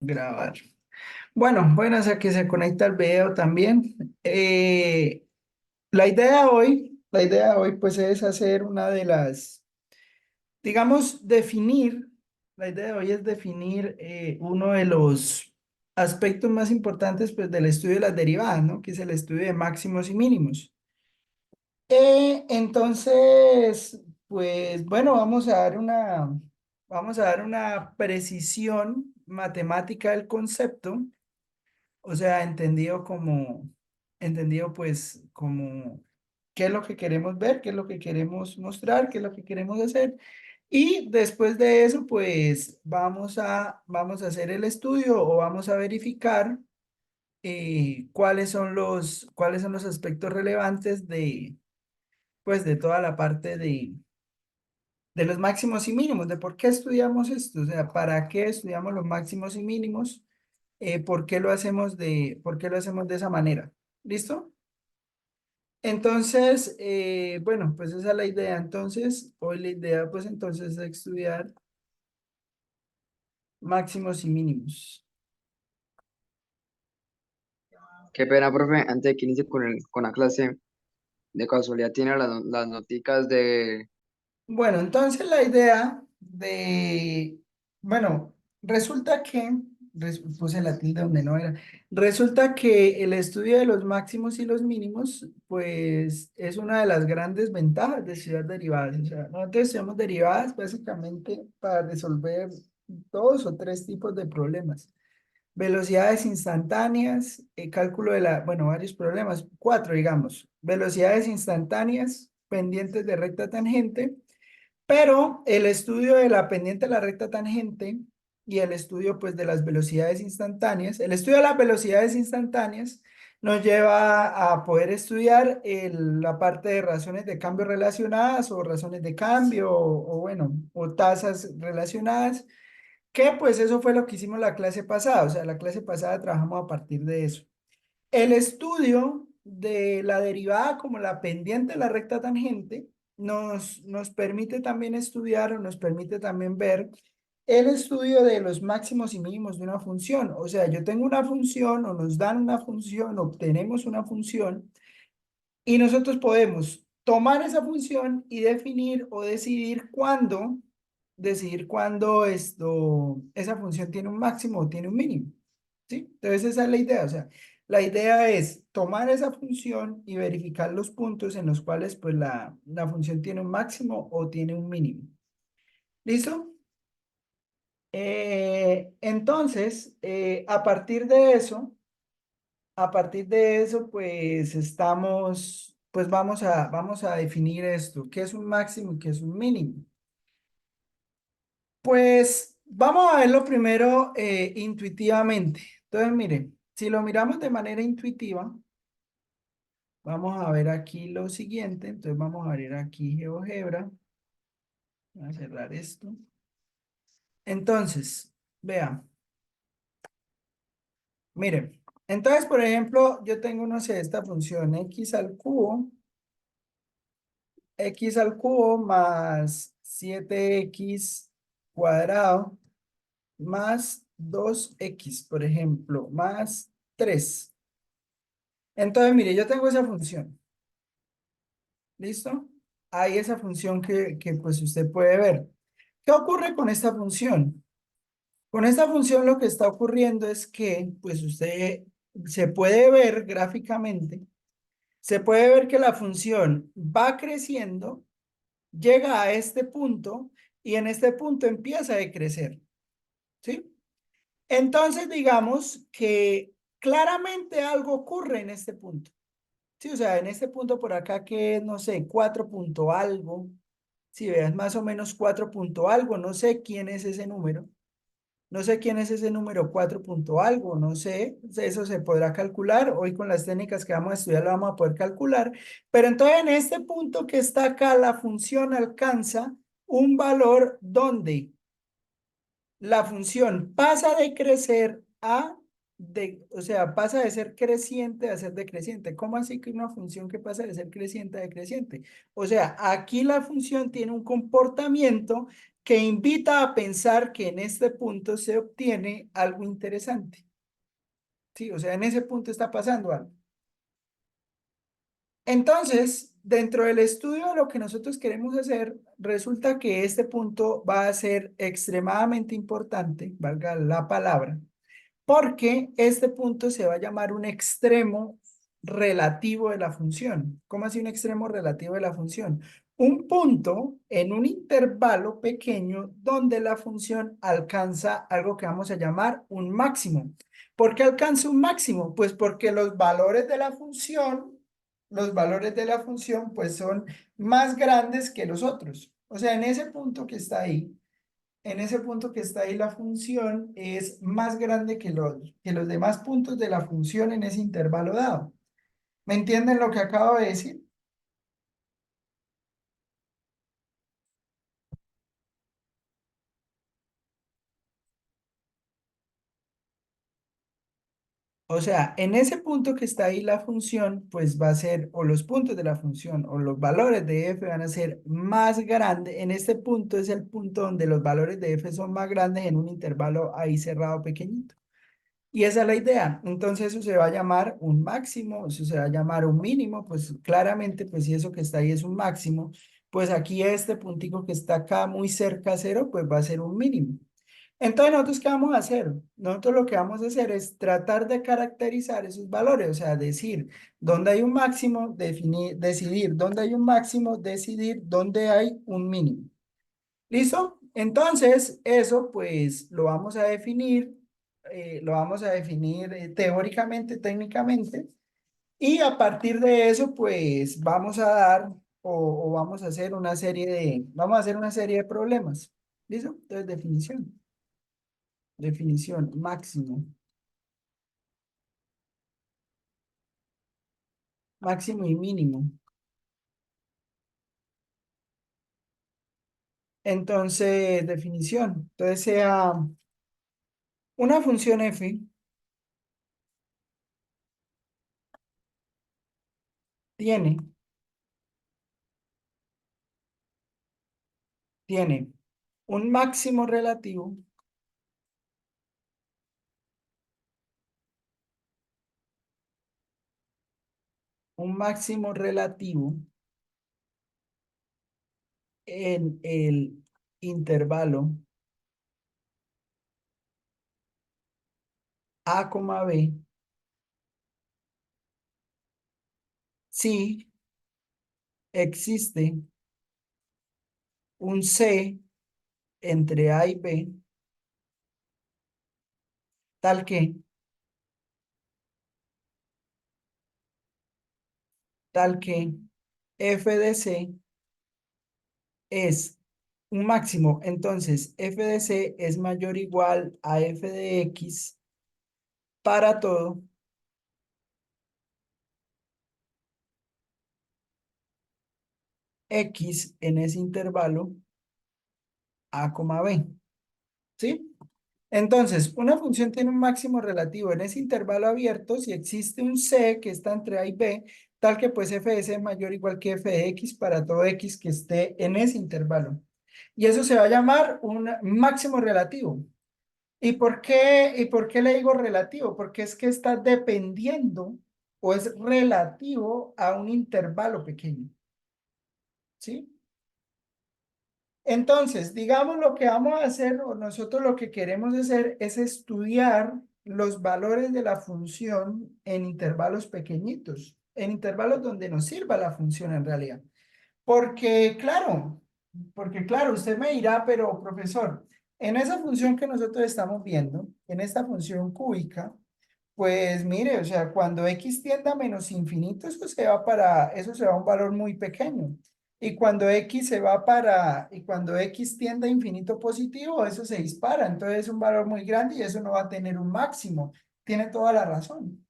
Grabar. Bueno, o sea que se conecta el video también. La idea de hoy pues es hacer una de las, digamos, definir, la idea de hoy es definir uno de los aspectos más importantes pues del estudio de las derivadas, ¿no? Que es el estudio de máximos y mínimos. Entonces, pues bueno, vamos a dar una precisión matemática del concepto. O sea, entendido pues como qué es lo que queremos ver, qué es lo que queremos mostrar, qué es lo que queremos hacer. Y después de eso, pues vamos a hacer el estudio o vamos a verificar cuáles son los aspectos relevantes pues, de toda la parte de los máximos y mínimos, de por qué estudiamos esto, o sea, para qué estudiamos los máximos y mínimos, por qué lo hacemos de esa manera. ¿Listo? Entonces, bueno, pues esa es la idea. Entonces, hoy la idea, pues entonces, es estudiar máximos y mínimos. Qué pena, profe, antes de que inicie con la clase, de casualidad tiene las noticas de... Bueno, entonces la idea bueno, resulta que, puse la tilde donde no era, resulta que el estudio de los máximos y los mínimos, pues es una de las grandes ventajas de estudiar derivadas. O sea, nosotros estudiamos derivadas básicamente para resolver dos o tres tipos de problemas. Velocidades instantáneas, cálculo bueno, varios problemas, cuatro, digamos. Velocidades instantáneas, pendientes de recta tangente, pero el estudio de la pendiente de la recta tangente y el estudio pues de las velocidades instantáneas, el estudio de las velocidades instantáneas nos lleva a poder estudiar la parte de razones de cambio relacionadas o razones de cambio o bueno, o tasas relacionadas, que pues eso fue lo que hicimos la clase pasada, o sea, la clase pasada trabajamos a partir de eso. El estudio de la derivada como la pendiente de la recta tangente nos permite también estudiar o nos permite también ver el estudio de los máximos y mínimos de una función. O sea, yo tengo una función o nos dan una función, obtenemos una función y nosotros podemos tomar esa función y definir o decidir cuándo esa función tiene un máximo o tiene un mínimo. ¿Sí? Entonces esa es la idea. O sea, la idea es tomar esa función y verificar los puntos en los cuales pues la función tiene un máximo o tiene un mínimo. ¿Listo? Entonces, a partir de eso, pues vamos a definir esto, qué es un máximo y qué es un mínimo. Pues vamos a verlo primero intuitivamente. Entonces, miren, si lo miramos de manera intuitiva, vamos a ver aquí lo siguiente. Entonces vamos a ver aquí GeoGebra. Voy a cerrar esto. Entonces, vean, miren. Entonces, por ejemplo, yo tengo, no sé, esta función x al cubo más 7x cuadrado más 2x, por ejemplo, más 3. Entonces, mire, yo tengo esa función. ¿Listo? Hay esa función que pues usted puede ver. ¿Qué ocurre con esta función? Con esta función lo que está ocurriendo es que pues usted se puede ver gráficamente, se puede ver que la función va creciendo, llega a este punto y en este punto empieza a decrecer. ¿Sí? Entonces, digamos que claramente algo ocurre en este punto. Sí, o sea, en este punto por acá que es, no sé, 4 punto algo. Si veas más o menos 4 punto algo, no sé quién es ese número. No sé quién es ese número 4 punto algo, no sé. Eso se podrá calcular. Hoy con las técnicas que vamos a estudiar lo vamos a poder calcular. Pero entonces en este punto que está acá, la función alcanza un valor donde la función pasa de crecer o sea, pasa de ser creciente a ser decreciente. ¿Cómo así que una función que pasa de ser creciente a decreciente? O sea, aquí la función tiene un comportamiento que invita a pensar que en este punto se obtiene algo interesante. Sí, o sea, en ese punto está pasando algo. Entonces, dentro del estudio de lo que nosotros queremos hacer, resulta que este punto va a ser extremadamente importante, valga la palabra, porque este punto se va a llamar un extremo relativo de la función. ¿Cómo así un extremo relativo de la función? Un punto en un intervalo pequeño donde la función alcanza algo que vamos a llamar un máximo. ¿Por qué alcanza un máximo? Pues porque los valores de la función, pues son más grandes que los otros. O sea, en ese punto que está ahí, en ese punto que está ahí la función es más grande que los demás puntos de la función en ese intervalo dado. ¿Me entienden lo que acabo de decir? O sea, en ese punto que está ahí la función, pues va a ser, o los puntos de la función, o los valores de f van a ser más grandes. En este punto es el punto donde los valores de f son más grandes en un intervalo ahí cerrado pequeñito. Y esa es la idea. Entonces eso se va a llamar un máximo, eso se va a llamar un mínimo, pues claramente, pues si eso que está ahí es un máximo, pues aquí este puntico que está acá muy cerca a cero, pues va a ser un mínimo. Entonces nosotros, ¿qué vamos a hacer? Nosotros lo que vamos a hacer es tratar de caracterizar esos valores, o sea, decir dónde hay un máximo, definir, decidir dónde hay un máximo, decidir dónde hay un mínimo. ¿Listo? Entonces, eso pues lo vamos a definir teóricamente, técnicamente, y a partir de eso pues vamos a dar o vamos a hacer vamos a hacer una serie de problemas. ¿Listo? Entonces, definición, máximo, máximo y mínimo. Entonces, definición. Entonces, sea una función f tiene, tiene un máximo relativo, un máximo relativo en el intervalo A, B si existe un C entre A y B, tal que, tal que f de C es un máximo. Entonces, f de C es mayor o igual a f de X para todo X en ese intervalo A, B. ¿Sí? Entonces, una función tiene un máximo relativo en ese intervalo abierto si existe un C que está entre A y B, tal que pues f de C es mayor o igual que f de X para todo X que esté en ese intervalo. Y eso se va a llamar un máximo relativo. Y por qué le digo relativo? Porque es que está dependiendo o es relativo a un intervalo pequeño. ¿Sí? Entonces, digamos lo que vamos a hacer, o nosotros lo que queremos hacer es estudiar los valores de la función en intervalos pequeñitos, en intervalos donde nos sirva la función en realidad. Porque, claro, porque claro, usted me dirá, pero profesor, en esa función que nosotros estamos viendo, en esta función cúbica, pues mire, o sea, cuando x tiende a menos infinito, eso se va a un valor muy pequeño. Y cuando x tiende a infinito positivo, eso se dispara. Entonces es un valor muy grande y eso no va a tener un máximo. Tiene toda la razón.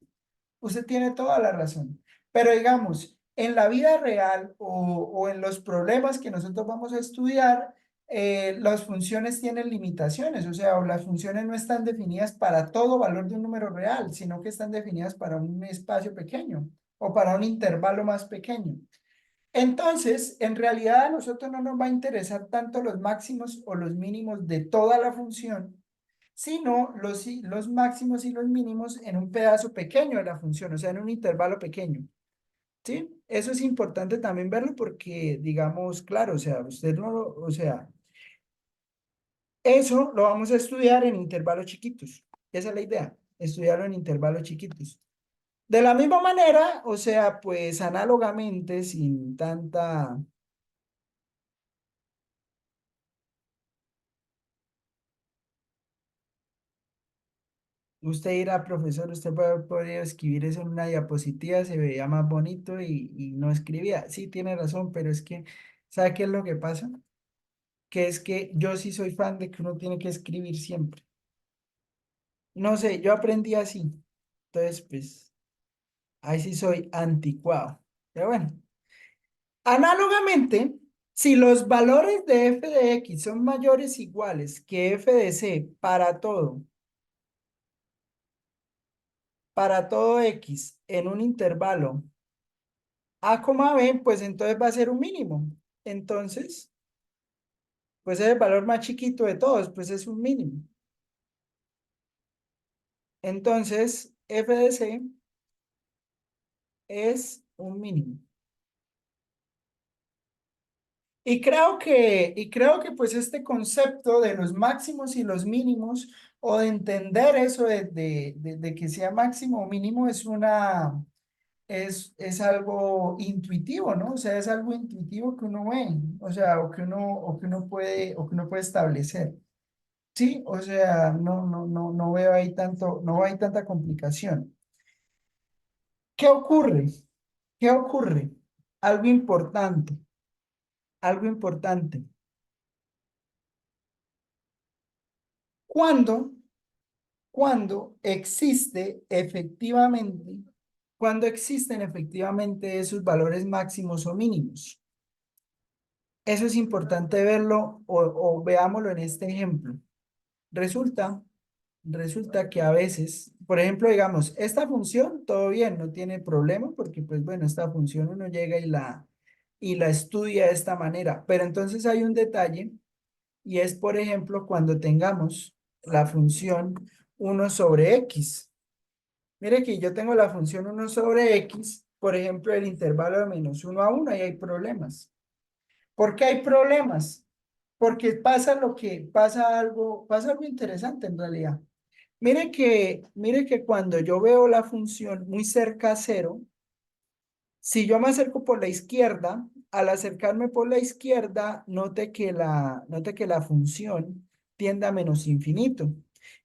Usted tiene toda la razón. Pero digamos, en la vida real o en los problemas que nosotros vamos a estudiar, las funciones tienen limitaciones, o sea, o las funciones no están definidas para todo valor de un número real, sino que están definidas para un espacio pequeño o para un intervalo más pequeño. Entonces, en realidad a nosotros no nos va a interesar tanto los máximos o los mínimos de toda la función, sino los máximos y los mínimos en un pedazo pequeño de la función, o sea, en un intervalo pequeño. ¿Sí? Eso es importante también verlo porque, digamos, claro, o sea, usted no lo, o sea, eso lo vamos a estudiar en intervalos chiquitos. Esa es la idea, estudiarlo en intervalos chiquitos. De la misma manera, o sea, pues análogamente, sin tanta. Usted dirá, profesor, usted puede haber podido escribir eso en una diapositiva, se veía más bonito y no escribía. Sí, tiene razón, pero es que, ¿sabe qué es lo que pasa? Que es que yo sí soy fan de que uno tiene que escribir siempre. No sé, yo aprendí así. Entonces, pues, ahí sí soy anticuado. Pero bueno, análogamente, si los valores de f de x son mayores o iguales que f de c para todo x en un intervalo A, B, pues entonces va a ser un mínimo. Entonces, pues es el valor más chiquito de todos, pues es un mínimo. Entonces, f de c es un mínimo. Y creo que pues este concepto de los máximos y los mínimos, o de entender eso de que sea máximo o mínimo, es algo intuitivo, ¿no? O sea, es algo intuitivo que uno ve, o sea, o que uno puede establecer. Sí, o sea, no veo ahí tanto, no hay tanta complicación. ¿Qué ocurre? ¿Qué ocurre? Algo importante, algo importante. ¿Cuándo? Cuando cuando existen efectivamente esos valores máximos o mínimos. Eso es importante verlo o veámoslo en este ejemplo. Resulta, resulta que a veces, por ejemplo, digamos, esta función, todo bien, no tiene problema porque, pues bueno, esta función uno llega y la estudia de esta manera. Pero entonces hay un detalle y es, por ejemplo, cuando tengamos la función 1/x. Mire que yo tengo la función 1/x, por ejemplo, el intervalo de -1 a 1 y hay problemas. ¿Por qué hay problemas? Porque pasa algo interesante en realidad. Mire que cuando yo veo la función muy cerca a cero, si yo me acerco por la izquierda, al acercarme por la izquierda, note que la función tiende a menos infinito.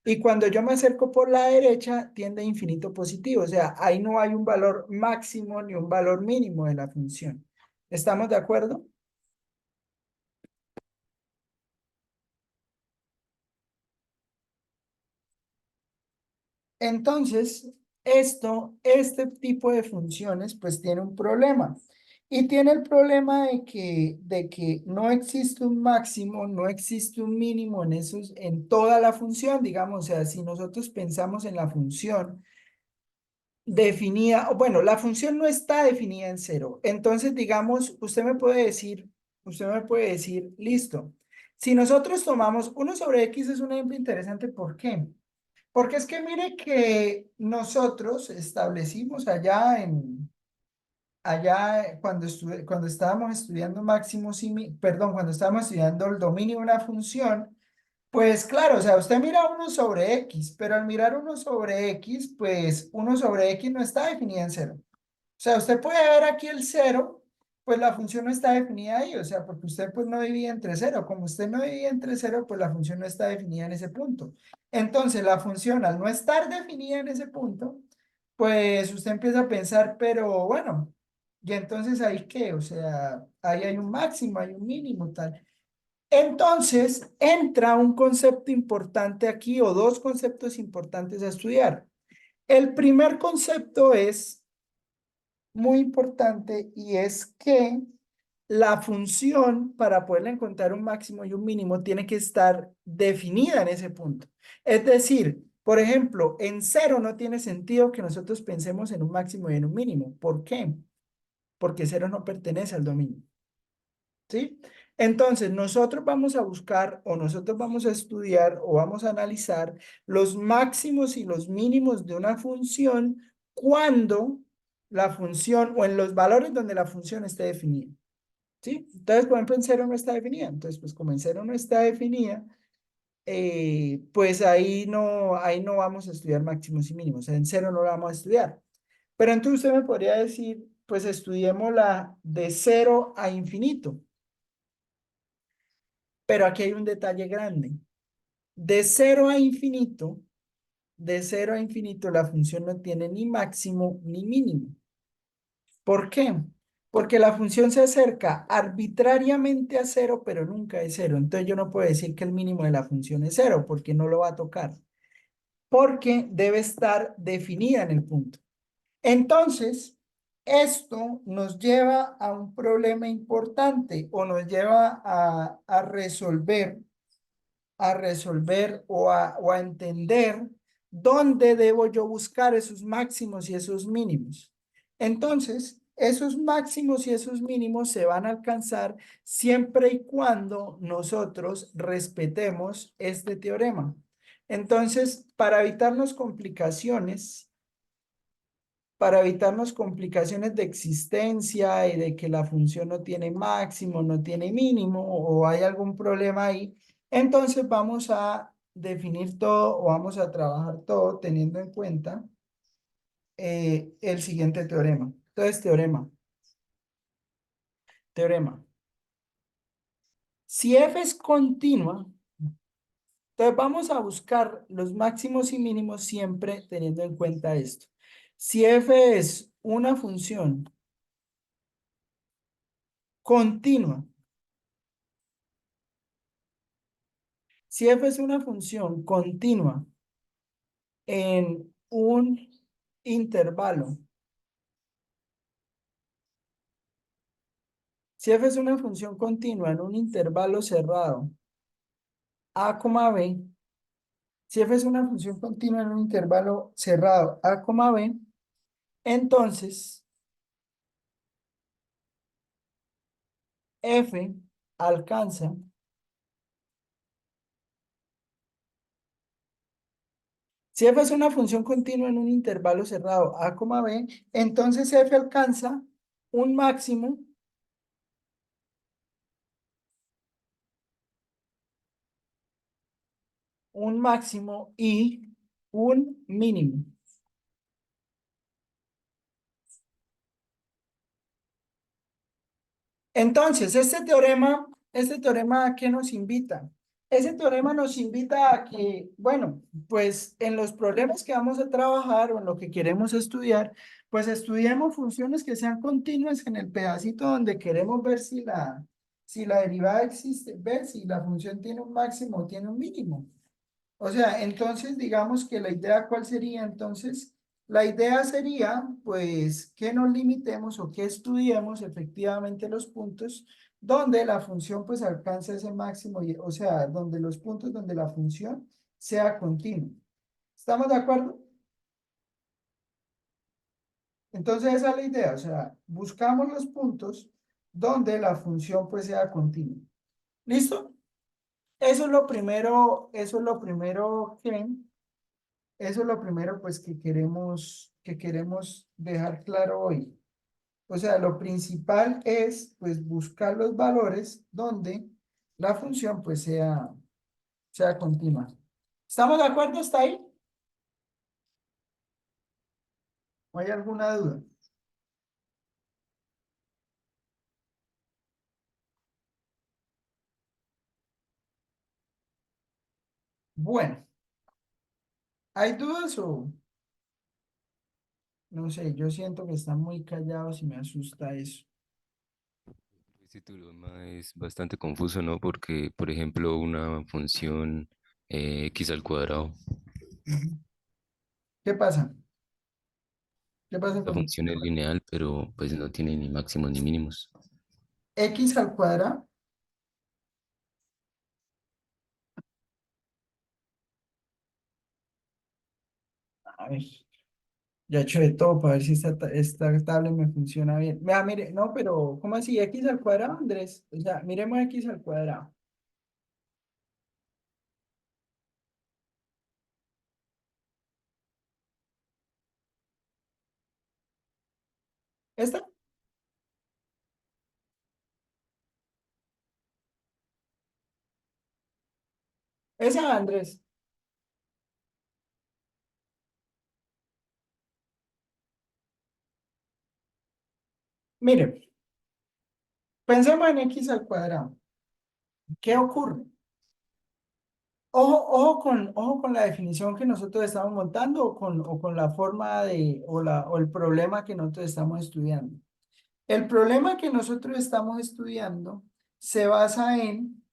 Y cuando yo me acerco por la derecha, tiende a infinito positivo. O sea, ahí no hay un valor máximo ni un valor mínimo de la función. ¿Estamos de acuerdo? Entonces, este tipo de funciones, pues tiene un problema. Y tiene el problema de que no existe un máximo, no existe un mínimo en toda la función, digamos. O sea, si nosotros pensamos en la función definida, o bueno, la función no está definida en cero. Entonces, digamos, usted me puede decir, listo. Si nosotros tomamos 1/x es un ejemplo interesante, ¿por qué? Porque es que mire que nosotros establecimos allá cuando estábamos estudiando máximos perdón, cuando estábamos estudiando el dominio de una función, pues claro, o sea, usted mira 1/x, pero al mirar 1/x, pues 1/x no está definida en cero. O sea, usted puede ver aquí el cero, pues la función no está definida ahí, o sea, porque usted pues no divide entre cero. Como usted no divide entre cero, pues la función no está definida en ese punto. Entonces, la función al no estar definida en ese punto, pues usted empieza a pensar, pero bueno, y entonces ahí qué, o sea, ahí hay un máximo, hay un mínimo, tal. Entonces, entra un concepto importante aquí o dos conceptos importantes a estudiar. El primer concepto es muy importante y es que la función para poderle encontrar un máximo y un mínimo tiene que estar definida en ese punto. Es decir, por ejemplo, en cero no tiene sentido que nosotros pensemos en un máximo y en un mínimo. ¿Por qué? porque cero no pertenece al dominio. ¿Sí? Entonces, nosotros vamos a buscar o nosotros vamos a estudiar o vamos a analizar los máximos y los mínimos de una función cuando la función o en los valores donde la función esté definida. ¿Sí? Entonces, por ejemplo, en cero no está definida. Entonces, pues como en cero no está definida, pues ahí no vamos a estudiar máximos y mínimos. En cero no la vamos a estudiar. Pero entonces usted me podría decir, pues estudiemos la de cero a infinito. Pero aquí hay un detalle grande. De cero a infinito, de cero a infinito, la función no tiene ni máximo ni mínimo. ¿Por qué? Porque la función se acerca arbitrariamente a cero, pero nunca es cero. Entonces yo no puedo decir que el mínimo de la función es cero, porque no lo va a tocar. Porque debe estar definida en el punto. Entonces, esto nos lleva a un problema importante o nos lleva a resolver o a entender dónde debo yo buscar esos máximos y esos mínimos. Entonces, esos máximos y esos mínimos se van a alcanzar siempre y cuando nosotros respetemos este teorema. Entonces, para evitarnos complicaciones de existencia y de que la función no tiene máximo, no tiene mínimo o hay algún problema ahí, entonces vamos a definir todo o vamos a trabajar todo teniendo en cuenta el siguiente teorema. Entonces, teorema. Si f es continua, entonces vamos a buscar los máximos y mínimos siempre teniendo en cuenta esto. Si f es una función continua, si f es una función continua en un intervalo, si f es una función continua en un intervalo cerrado a, b, si f es una función continua en un intervalo cerrado a, b, entonces f alcanza, si f es una función continua en un intervalo cerrado a, b, entonces f alcanza un máximo y un mínimo. Entonces, este teorema ¿a qué nos invita? Ese teorema nos invita a que, bueno, pues en los problemas que vamos a trabajar o en lo que queremos estudiar, pues estudiemos funciones que sean continuas en el pedacito donde queremos ver si la derivada existe, ver si la función tiene un máximo o tiene un mínimo. O sea, entonces digamos que la idea, ¿cuál sería? Entonces, la idea sería, pues, que nos limitemos o que estudiemos efectivamente los puntos donde la función, pues, alcanza ese máximo, o sea, donde los puntos donde la función sea continua. ¿Estamos de acuerdo? Entonces, esa es la idea, o sea, buscamos los puntos donde la función, pues, sea continua. ¿Listo? Eso es lo primero que Eso es lo primero, pues, que queremos dejar claro hoy. O sea, lo principal es, pues, buscar los valores donde la función, pues, sea continua. ¿Estamos de acuerdo hasta ahí? ¿O hay alguna duda? Bueno, ¿hay dudas o no sé? Yo siento que están muy callados y me asusta eso. Este teorema es bastante confuso, ¿no? Porque, por ejemplo, una función x al cuadrado, Ujú. ¿Qué pasa? ¿Qué pasa la con función es lineal, pero pues no tiene ni máximos ni mínimos. x al cuadrado? A ver. Ya he hecho de todo para ver si esta tabla me funciona bien. Vea, mire, no, pero ¿cómo así? X al cuadrado, Andrés. O sea, miremos X al cuadrado. ¿Esta? Esa, Andrés. Mire, pensemos en X al cuadrado. ¿Qué ocurre? Ojo con la definición que nosotros estamos montando o con la forma o el problema que nosotros estamos estudiando. El problema que nosotros estamos estudiando se basa en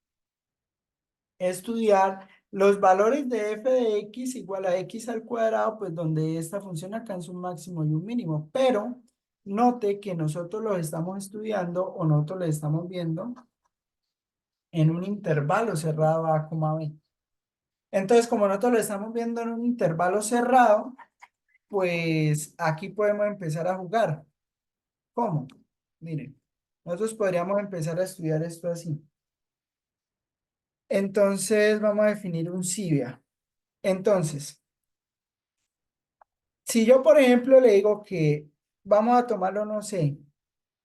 estudiar los valores de f de x igual a x al cuadrado, pues donde esta función alcanza un máximo y un mínimo. Pero note que nosotros los estamos estudiando o nosotros los estamos viendo en un intervalo cerrado a, b. Entonces, como nosotros lo estamos viendo en un intervalo cerrado, pues aquí podemos empezar a jugar. ¿Cómo? Miren, nosotros podríamos empezar a estudiar esto así. Entonces, vamos a definir un cibia. Entonces, si yo, por ejemplo, le digo que vamos a tomarlo, no sé,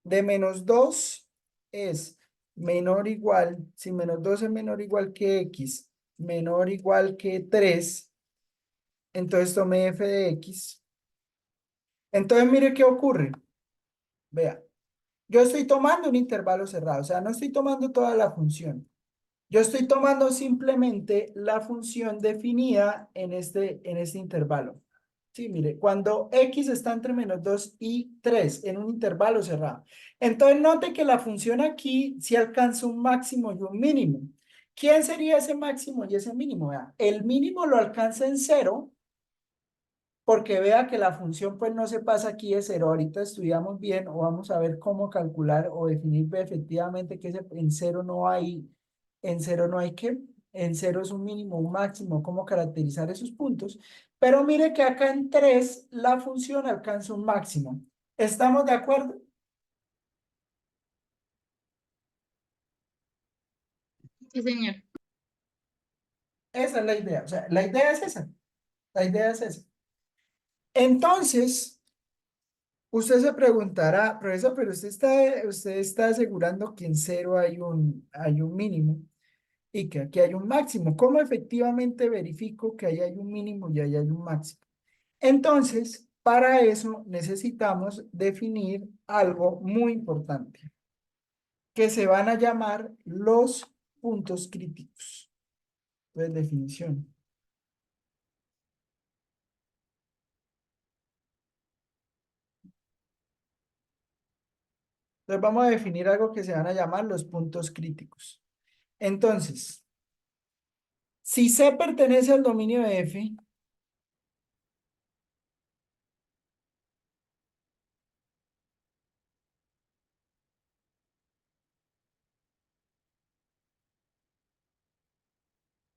de -2 es menor o igual, si -2 es menor o igual que x, menor o igual que 3, entonces tome f de x. Entonces, mire qué ocurre. Vea, yo estoy tomando un intervalo cerrado, o sea, no estoy tomando toda la función. Yo estoy tomando simplemente la función definida en este intervalo. Sí, mire, cuando x está entre -2 y 3 en un intervalo cerrado. Entonces, note que la función aquí sí alcanza un máximo y un mínimo. ¿Quién sería ese máximo y ese mínimo? Vea, el mínimo lo alcanza en 0 porque vea que la función pues no se pasa aquí de 0. Ahorita estudiamos bien o vamos a ver cómo calcular o definir efectivamente que en 0 no hay, en 0 no hay que, en 0 es un mínimo, un máximo, cómo caracterizar esos puntos. Pero mire que acá en 3 la función alcanza un máximo. ¿Estamos de acuerdo? Sí, señor. Esa es la idea. O sea, la idea es esa. La idea es esa. Entonces, usted se preguntará, profesor, pero usted está asegurando que en 0 hay un mínimo y que aquí hay un máximo. ¿Cómo efectivamente verifico que ahí hay un mínimo y ahí hay un máximo? Entonces, para eso necesitamos definir algo muy importante, que se van a llamar los puntos críticos. Entonces, definición. Entonces, vamos a definir algo que se van a llamar los puntos críticos. Entonces, si C pertenece al dominio de F,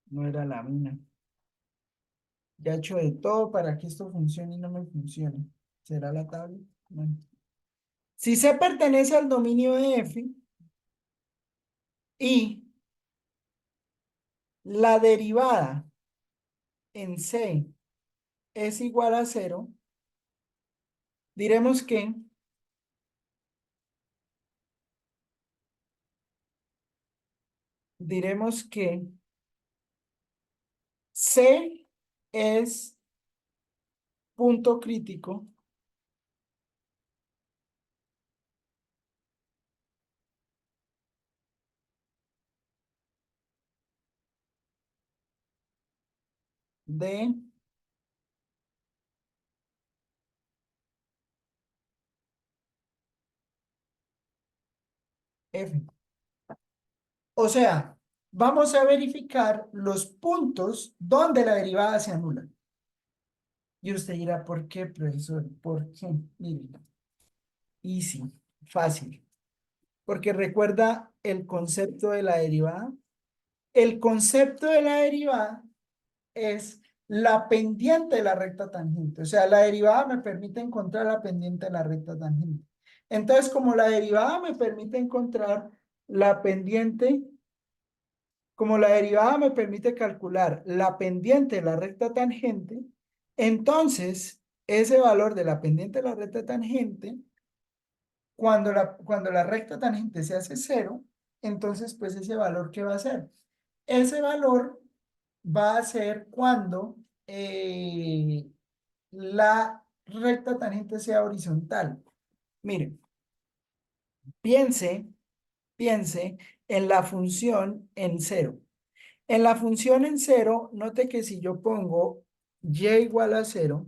no era la mina. Ya he hecho de todo para que esto funcione y no me funcione. ¿Será la tabla? Bueno. Si C pertenece al dominio de F y la derivada en C es igual a 0, diremos que diremos que C es punto crítico de F. O sea, vamos a verificar los puntos donde la derivada se anula. Y usted dirá, ¿por qué, profesor? ¿Por qué? Mire, easy, fácil. Porque recuerda el concepto de la derivada. El concepto de la derivada es la pendiente de la recta tangente. O sea, la derivada me permite encontrar la pendiente de la recta tangente. Entonces, como la derivada me permite encontrar la pendiente, como la derivada me permite calcular la pendiente de la recta tangente, entonces ese valor de la pendiente de la recta tangente, cuando la recta tangente se hace cero, entonces pues ese valor, ¿qué va a ser? Ese valor va a ser cuando la recta tangente sea horizontal. Miren, piense, piense en la función en cero. En la función en cero, note que si yo pongo y igual a cero,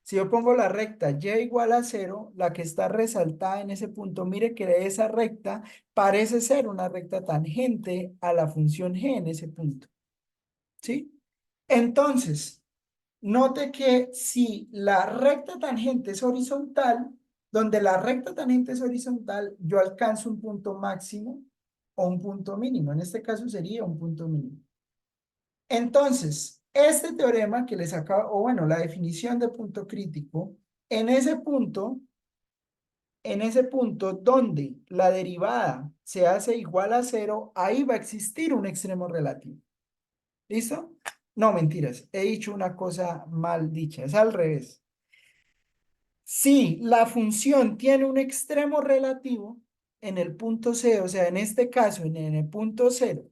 si yo pongo la recta y igual a cero, la que está resaltada en ese punto, mire que esa recta parece ser una recta tangente a la función g en ese punto. ¿Sí? Entonces, note que si la recta tangente es horizontal, donde la recta tangente es horizontal, yo alcanzo un punto máximo o un punto mínimo. En este caso sería un punto mínimo. Entonces, este teorema que les acabo, o bueno, la definición de punto crítico, en ese punto donde la derivada se hace igual a cero, ahí va a existir un extremo relativo. ¿Listo? No, mentiras. He dicho una cosa mal dicha. Es al revés. Si la función tiene un extremo relativo en el punto C, o sea, en este caso, en el punto cero,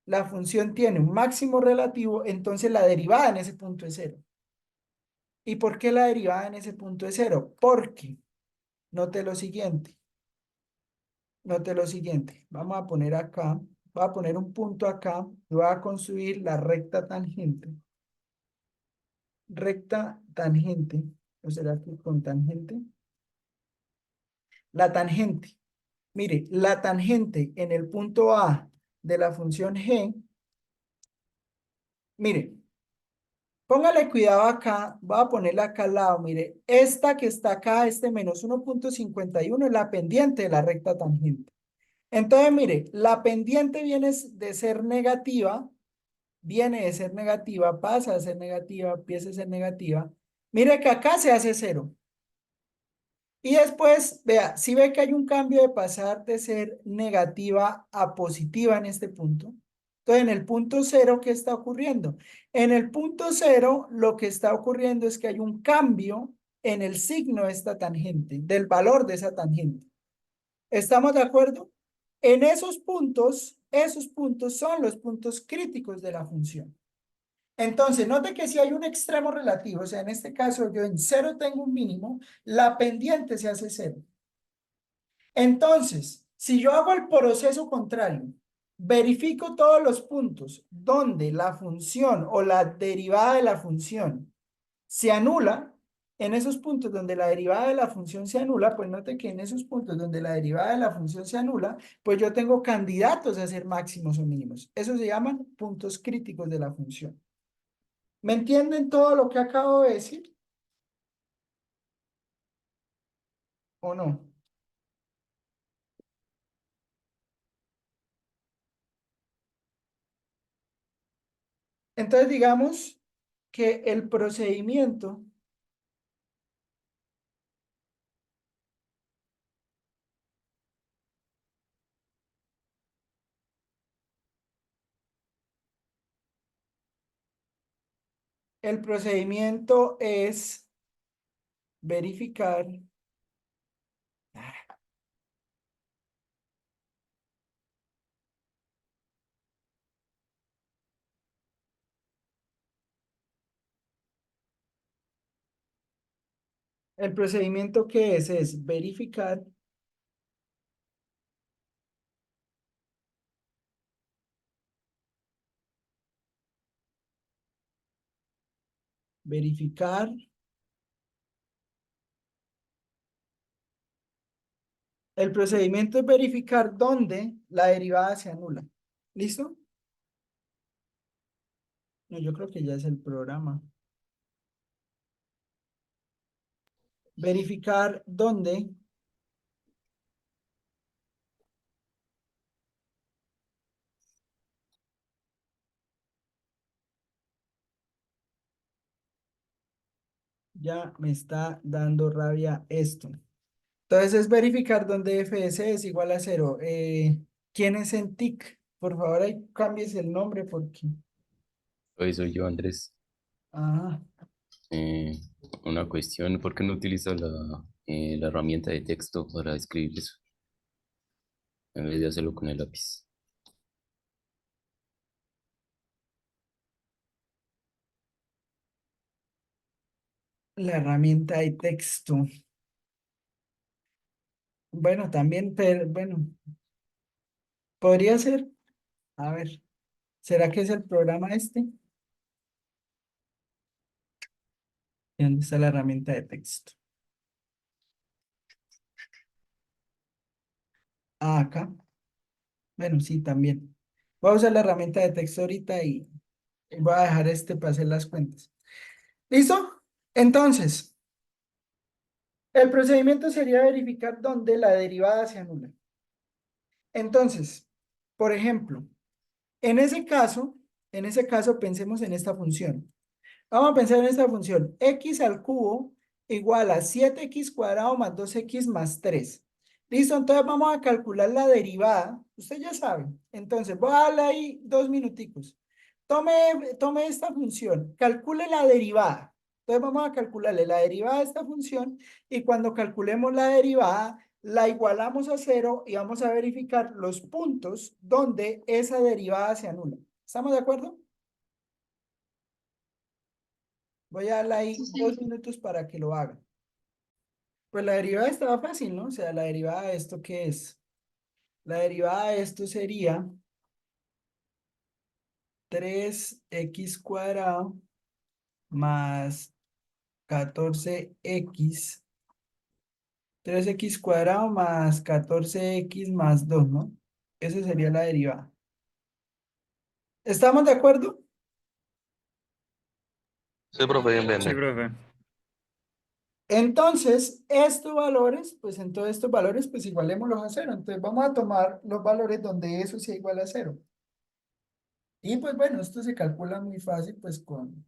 la función tiene un máximo relativo, entonces la derivada en ese punto es cero. ¿Y por qué la derivada en ese punto es cero? Porque, note lo siguiente, note lo siguiente. Vamos a poner acá, voy a poner un punto acá y voy a construir la recta tangente. Recta tangente, ¿o será que con tangente? La tangente. Mire, la tangente en el punto A de la función g, mire, póngale cuidado acá, voy a ponerla acá al lado, mire, esta que está acá, este menos 1,51 es la pendiente de la recta tangente. Entonces, mire, la pendiente viene de ser negativa, pasa a ser negativa, empieza a ser negativa. Mire que acá se hace cero. Y después, vea, si ve que hay un cambio de pasar de ser negativa a positiva en este punto. Entonces, en el punto cero, ¿qué está ocurriendo? En el punto cero, lo que está ocurriendo es que hay un cambio en el signo de esta tangente, del valor de esa tangente. ¿Estamos de acuerdo? En esos puntos son los puntos críticos de la función. Entonces, note que si hay un extremo relativo, o sea, en este caso yo en cero tengo un mínimo, la pendiente se hace cero. Entonces, si yo hago el proceso contrario, verifico todos los puntos donde la función o la derivada de la función se anula, en esos puntos donde la derivada de la función se anula, pues note que en esos puntos donde la derivada de la función se anula, pues yo tengo candidatos a ser máximos o mínimos. Eso se llaman puntos críticos de la función. ¿Me entienden todo lo que acabo de decir? ¿O no? Entonces, digamos que el procedimiento es verificar, el procedimiento que es verificar, verificar, el procedimiento es verificar dónde la derivada se anula. ¿Listo? No, yo creo que ya es el programa. Verificar dónde Ya me está dando rabia esto. Entonces es verificar donde fs es igual a 0. ¿Quién es en TIC? Por favor, ahí cambies el nombre porque... Hoy soy yo, Andrés. Ah, Eh, una cuestión, ¿por qué no utilizas la herramienta de texto para escribir eso en vez de hacerlo con el lápiz? la herramienta de texto. Bueno, también, pero bueno, podría ser. A ver, ¿será que es el programa este? ¿Y dónde está la herramienta de texto? Ah, acá. Bueno, sí, también. Voy a usar la herramienta de texto ahorita y voy a dejar este para hacer las cuentas. ¿Listo? Entonces, el procedimiento sería verificar dónde la derivada se anula. Entonces, por ejemplo, en ese caso, pensemos en esta función. Vamos a pensar en esta función. X al cubo igual a 7x cuadrado más 2x más 3. Listo, entonces vamos a calcular la derivada. Usted ya sabe. Entonces, voy a darle ahí 2 minuticos. Tome esta función, calcule la derivada. Entonces vamos a calcularle la derivada de esta función y cuando calculemos la derivada, la igualamos a 0 y vamos a verificar los puntos donde esa derivada se anula. ¿Estamos de acuerdo? Voy a darle ahí Sí, 2 minutos para que lo haga. Pues la derivada estaba fácil, ¿no? O sea, la derivada de esto, ¿qué es? La derivada de esto sería 3x cuadrado más 14x. 3x cuadrado más 14x más 2, ¿no? Esa sería la derivada. ¿Estamos de acuerdo? Sí, profe, bien, bien, Sí, bien. profe. Entonces, estos valores, pues en todos estos valores, pues igualémoslos a 0. Entonces vamos a tomar los valores donde eso sea igual a 0. Y pues bueno, esto se calcula muy fácil, pues con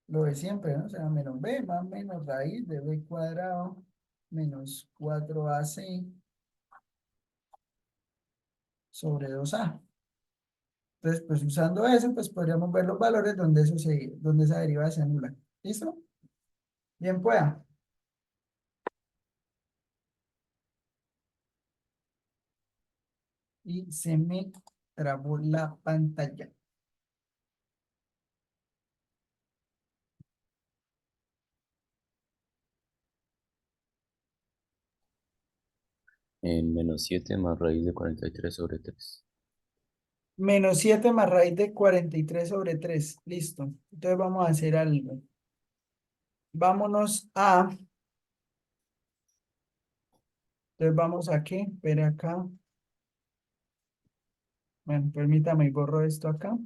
lo de siempre, ¿no? O sea, menos b más menos raíz de b cuadrado menos 4ac sobre 2a. Entonces, pues usando eso, pues podríamos ver los valores donde donde esa derivada se anula. ¿Listo? Bien, pueda. Y se me trabó la pantalla. En -7 más raíz de 43 sobre 3. Menos 7 más raíz de 43 sobre 3. Listo. Entonces vamos a hacer algo. Vámonos a... Entonces vamos a qué? Ver acá. Bueno, permítame, y borro esto acá.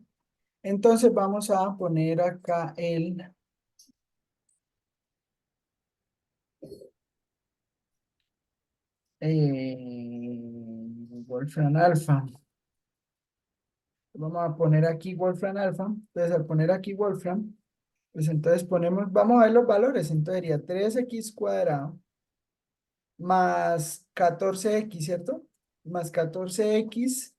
Entonces vamos a poner acá el Wolfram alfa. Vamos a poner aquí Wolfram alfa. Entonces al poner aquí Wolfram, pues entonces ponemos, vamos a ver los valores. Entonces sería 3x cuadrado más 14x, ¿cierto? Más 14x,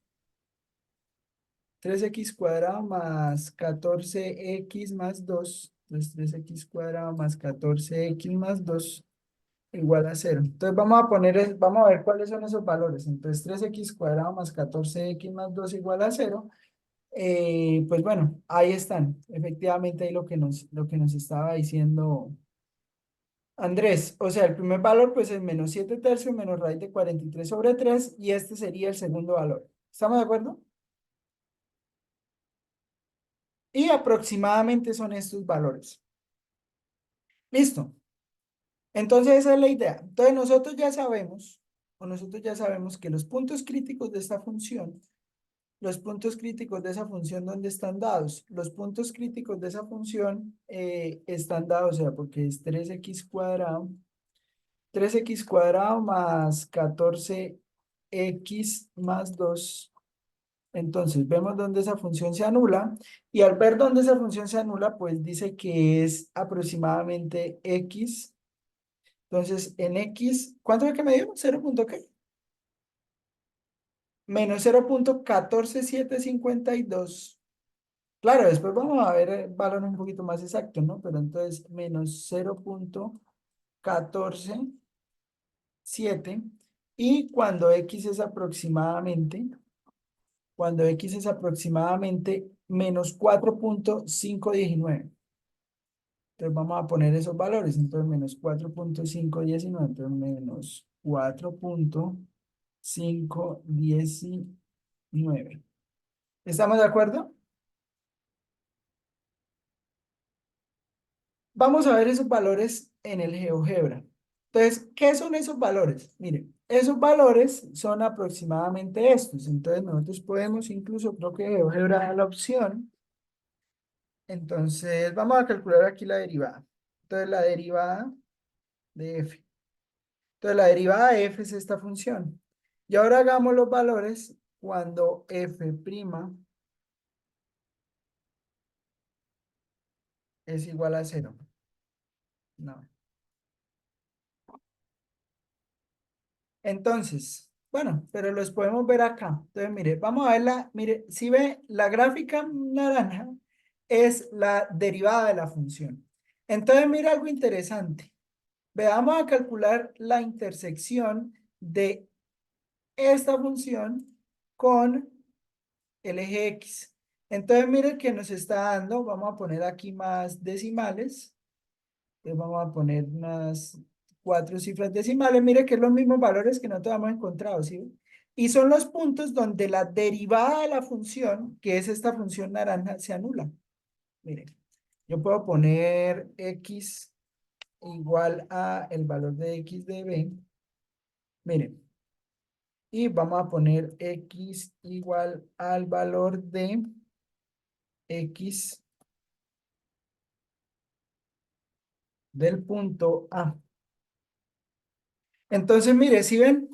3x cuadrado más 14x más 2. Entonces 3x cuadrado más 14x más 2 igual a 0. Entonces vamos a poner, vamos a ver cuáles son esos valores. Entonces 3x cuadrado más 14x más 2 igual a 0. Pues bueno, ahí están. Efectivamente ahí lo que nos estaba diciendo Andrés. O sea, el primer valor pues es menos 7 tercios menos raíz de 43 sobre 3 y este sería el segundo valor. ¿Estamos de acuerdo? Y aproximadamente son estos valores. Listo. Entonces esa es la idea. Entonces nosotros ya sabemos, o nosotros ya sabemos que los puntos críticos de esta función, los puntos críticos de esa función, ¿dónde están dados? Los puntos críticos de esa función están dados, o sea, porque es 3x cuadrado más 14x más 2 Entonces vemos dónde esa función se anula y al ver dónde esa función se anula, pues dice que es aproximadamente x. Entonces en x, ¿cuánto es que me dio? ¿0 punto qué? Menos 0.14752. Claro, después vamos a ver valores un poquito más exactos, ¿no? Pero entonces menos 0.147 y cuando x es aproximadamente menos 4.519. Entonces vamos a poner esos valores. Entonces menos 4.519. Entonces menos 4.519. ¿Estamos de acuerdo? Vamos a ver esos valores en el GeoGebra. Entonces, ¿qué son esos valores? Miren, esos valores son aproximadamente estos. Entonces nosotros podemos incluso, creo que GeoGebra da la opción. Entonces, vamos a calcular aquí la derivada. Entonces, la derivada de f. Entonces, la derivada de f es esta función. Y ahora hagamos los valores cuando f' es igual a 0. No. Entonces, bueno, pero los podemos ver acá. Entonces, mire, vamos a verla. Mire, si ve la gráfica naranja es la derivada de la función. Entonces, mira algo interesante. Veamos a calcular la intersección de esta función con el eje X. Entonces, mire que nos está dando, vamos a poner aquí más decimales. Entonces, vamos a poner unas 4 cifras decimales. Mire que es los mismos valores que nosotros hemos encontrado, ¿sí? Y son los puntos donde la derivada de la función, que es esta función naranja, se anula. Mire, yo puedo poner X igual a el valor de X de B. Miren, y vamos a poner X igual al valor de X del punto A. Entonces, mire, si ven,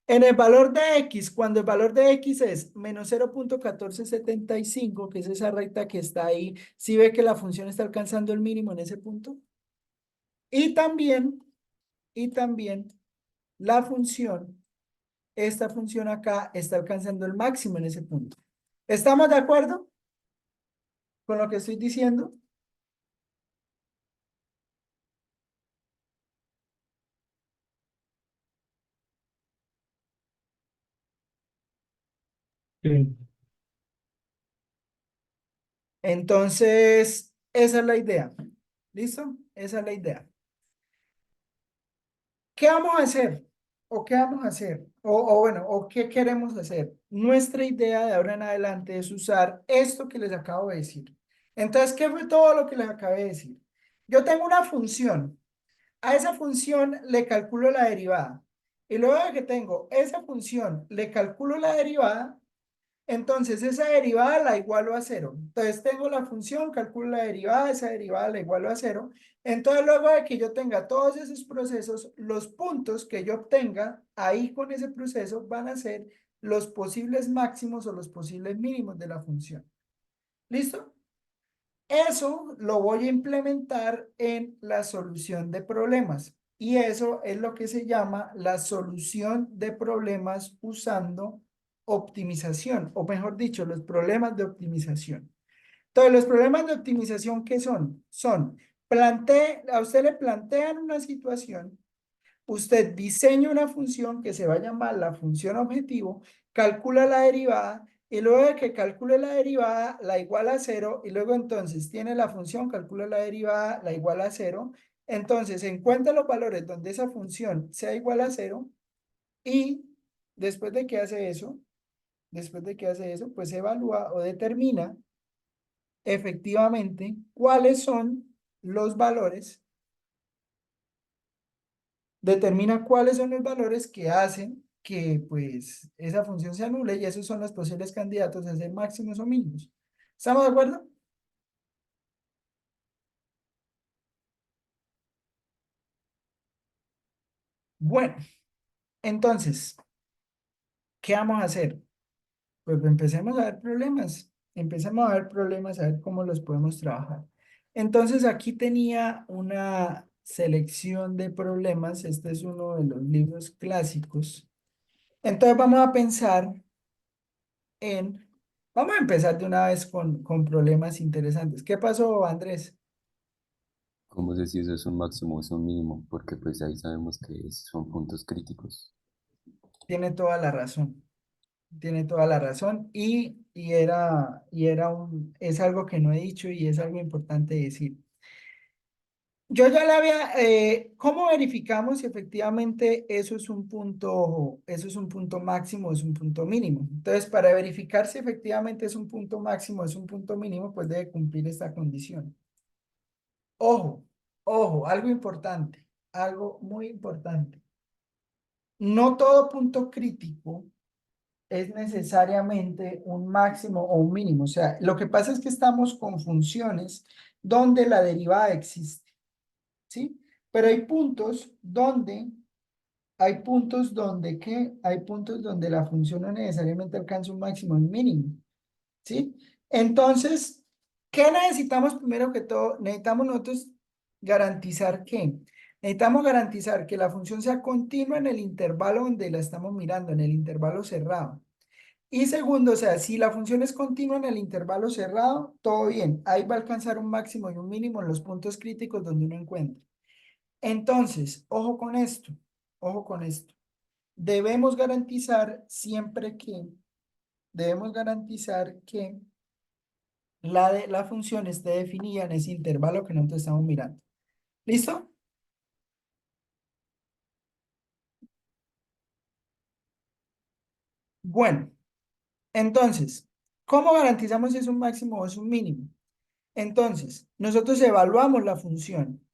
en el valor de X, cuando el valor de X es menos 0.1475, que es esa recta que está ahí, si ve que la función está alcanzando el mínimo en ese punto. Y también la función, esta función acá, está alcanzando el máximo en ese punto. ¿Estamos de acuerdo con lo que estoy diciendo? Sí. Entonces, esa es la idea. ¿Listo? Esa es la idea. ¿Qué vamos a hacer? ¿O qué vamos a hacer? O bueno, ¿o qué queremos hacer? Nuestra idea de ahora en adelante es usar esto que les acabo de decir. Entonces, ¿qué fue todo lo que les acabé de decir? Yo tengo una función. A esa función le calculo la derivada. Y luego de que tengo esa función, le calculo la derivada, entonces esa derivada la igualo a 0. Entonces tengo la función, calculo la derivada, esa derivada la igualo a 0. Entonces luego de que yo tenga todos esos procesos, los puntos que yo obtenga ahí con ese proceso van a ser los posibles máximos o los posibles mínimos de la función. ¿Listo? Eso lo voy a implementar en la solución de problemas. Y eso es lo que se llama la solución de problemas usando optimización, o mejor dicho, los problemas de optimización. Entonces, los problemas de optimización, ¿qué son? A usted le plantean una situación, usted diseña una función que se va a llamar la función objetivo, calcula la derivada y luego de que calcule la derivada la iguala a 0 y luego entonces tiene la función, calcula la derivada, la iguala a 0. Entonces encuentra los valores donde esa función sea igual a 0 y después de que hace eso, pues evalúa o determina efectivamente cuáles son los valores, determina cuáles son los valores que hacen que pues esa función se anule y esos son los posibles candidatos a ser máximos o mínimos. ¿Estamos de acuerdo? Bueno, entonces, ¿qué vamos a hacer? Pues empecemos a ver problemas. Empecemos a ver problemas, a ver cómo los podemos trabajar. Entonces aquí tenía una selección de problemas. Este es uno de los libros clásicos. Entonces vamos a pensar en... Vamos a empezar de una vez con problemas interesantes. ¿Qué pasó, Andrés? ¿Cómo sé si eso es un máximo o es un mínimo? Porque pues ahí sabemos que son puntos críticos. Tiene toda la razón. Tiene toda la razón. Es algo que no he dicho y es algo importante decir. Yo ya le había, ¿cómo verificamos si efectivamente eso es un punto máximo, es un punto mínimo? Entonces, para verificar si efectivamente es un punto máximo, es un punto mínimo, pues debe cumplir esta condición. Ojo, ojo, algo muy importante. No todo punto crítico es necesariamente un máximo o un mínimo. O sea, lo que pasa es que estamos con funciones donde la derivada existe. ¿Sí? Pero hay puntos donde la función no necesariamente alcanza un máximo o un mínimo, ¿sí? Entonces, ¿qué necesitamos primero que todo? Necesitamos nosotros garantizar que, necesitamos garantizar que la función sea continua en el intervalo donde la estamos mirando, en el intervalo cerrado. Y segundo, o sea, si la función es continua en el intervalo cerrado, todo bien. Ahí va a alcanzar un máximo y un mínimo en los puntos críticos donde uno encuentra. Entonces, ojo con esto. Debemos garantizar siempre que, debemos garantizar que la función esté definida en ese intervalo que nosotros estamos mirando. ¿Listo? Bueno, entonces, ¿cómo garantizamos si es un máximo o es un mínimo? Entonces, nosotros evaluamos la función.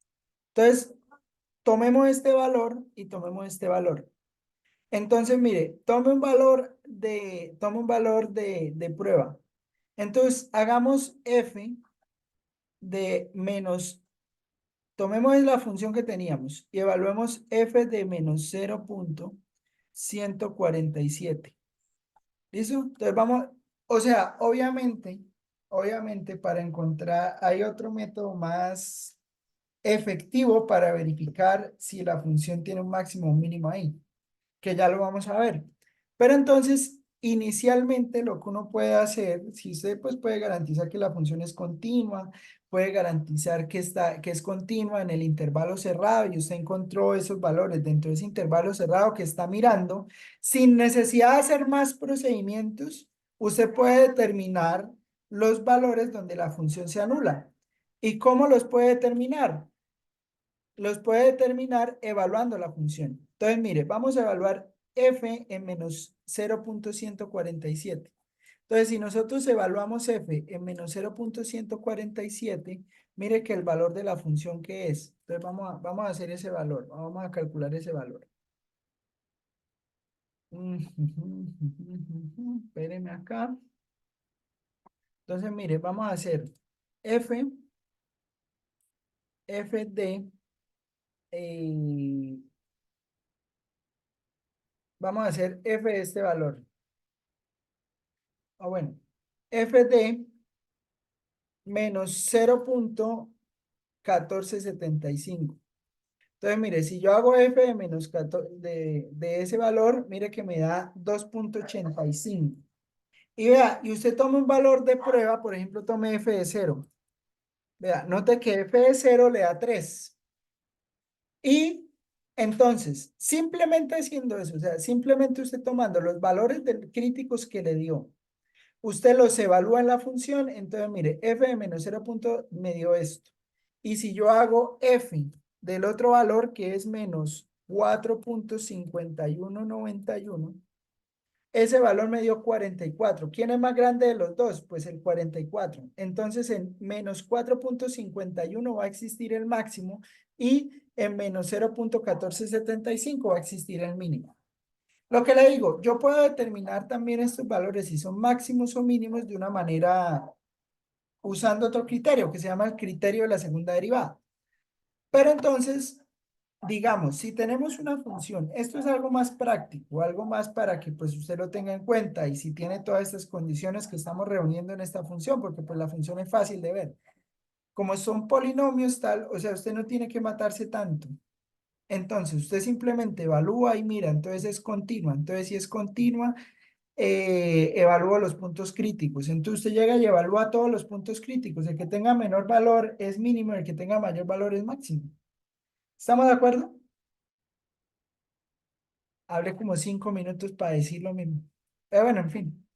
Entonces, tomemos este valor y tomemos este valor. Entonces, mire, tome un valor de prueba. Entonces, hagamos f de menos, tomemos la función que teníamos y evaluemos f de menos 0,147. ¿Listo? Entonces vamos, o sea, obviamente para encontrar, hay otro método más efectivo para verificar si la función tiene un máximo o un mínimo ahí, que ya lo vamos a ver. Pero entonces, inicialmente lo que uno puede hacer, si usted pues puede garantizar que la función es continua, puede garantizar que es continua en el intervalo cerrado y usted encontró esos valores dentro de ese intervalo cerrado que está mirando, sin necesidad de hacer más procedimientos, usted puede determinar los valores donde la función se anula. ¿Y cómo los puede determinar? Los puede determinar evaluando la función. Entonces, mire, vamos a evaluar f en menos 0,147. Entonces, si nosotros evaluamos f en menos 0,147, mire que el valor de la función que es. Entonces, vamos a hacer ese valor, vamos a calcular ese valor. Espérenme acá. Entonces, mire, vamos a hacer f de vamos a hacer f de este valor. Bueno, f de menos 0,1475. Entonces, mire, si yo hago f de menos 14, de ese valor, mire que me da 2,85. Y vea, y usted toma un valor de prueba, por ejemplo, tome f de 0. Vea, note que f de 0 le da 3. Y entonces, simplemente haciendo eso, o sea, simplemente usted tomando los valores críticos que le dio, usted los evalúa en la función, entonces mire, f de menos 0 me dio esto. Y si yo hago f del otro valor que es menos 4,5191, ese valor me dio 44. ¿Quién es más grande de los dos? Pues el 44. Entonces en menos 4,51 va a existir el máximo y en menos 0,1475 va a existir el mínimo. Lo que le digo, yo puedo determinar también estos valores si son máximos o mínimos de una manera usando otro criterio que se llama el criterio de la segunda derivada. Pero entonces, digamos, si tenemos una función, esto es algo más práctico, algo más para que pues usted lo tenga en cuenta y si tiene todas estas condiciones que estamos reuniendo en esta función, porque pues la función es fácil de ver. Como son polinomios tal, o sea, usted no tiene que matarse tanto. Entonces, usted simplemente evalúa y mira, entonces es continua. Entonces, si es continua, evalúa los puntos críticos. Entonces, usted llega y evalúa todos los puntos críticos. El que tenga menor valor es mínimo, el que tenga mayor valor es máximo. ¿Estamos de acuerdo? Hablé como 5 minutos para decir lo mismo. Pero bueno, en fin,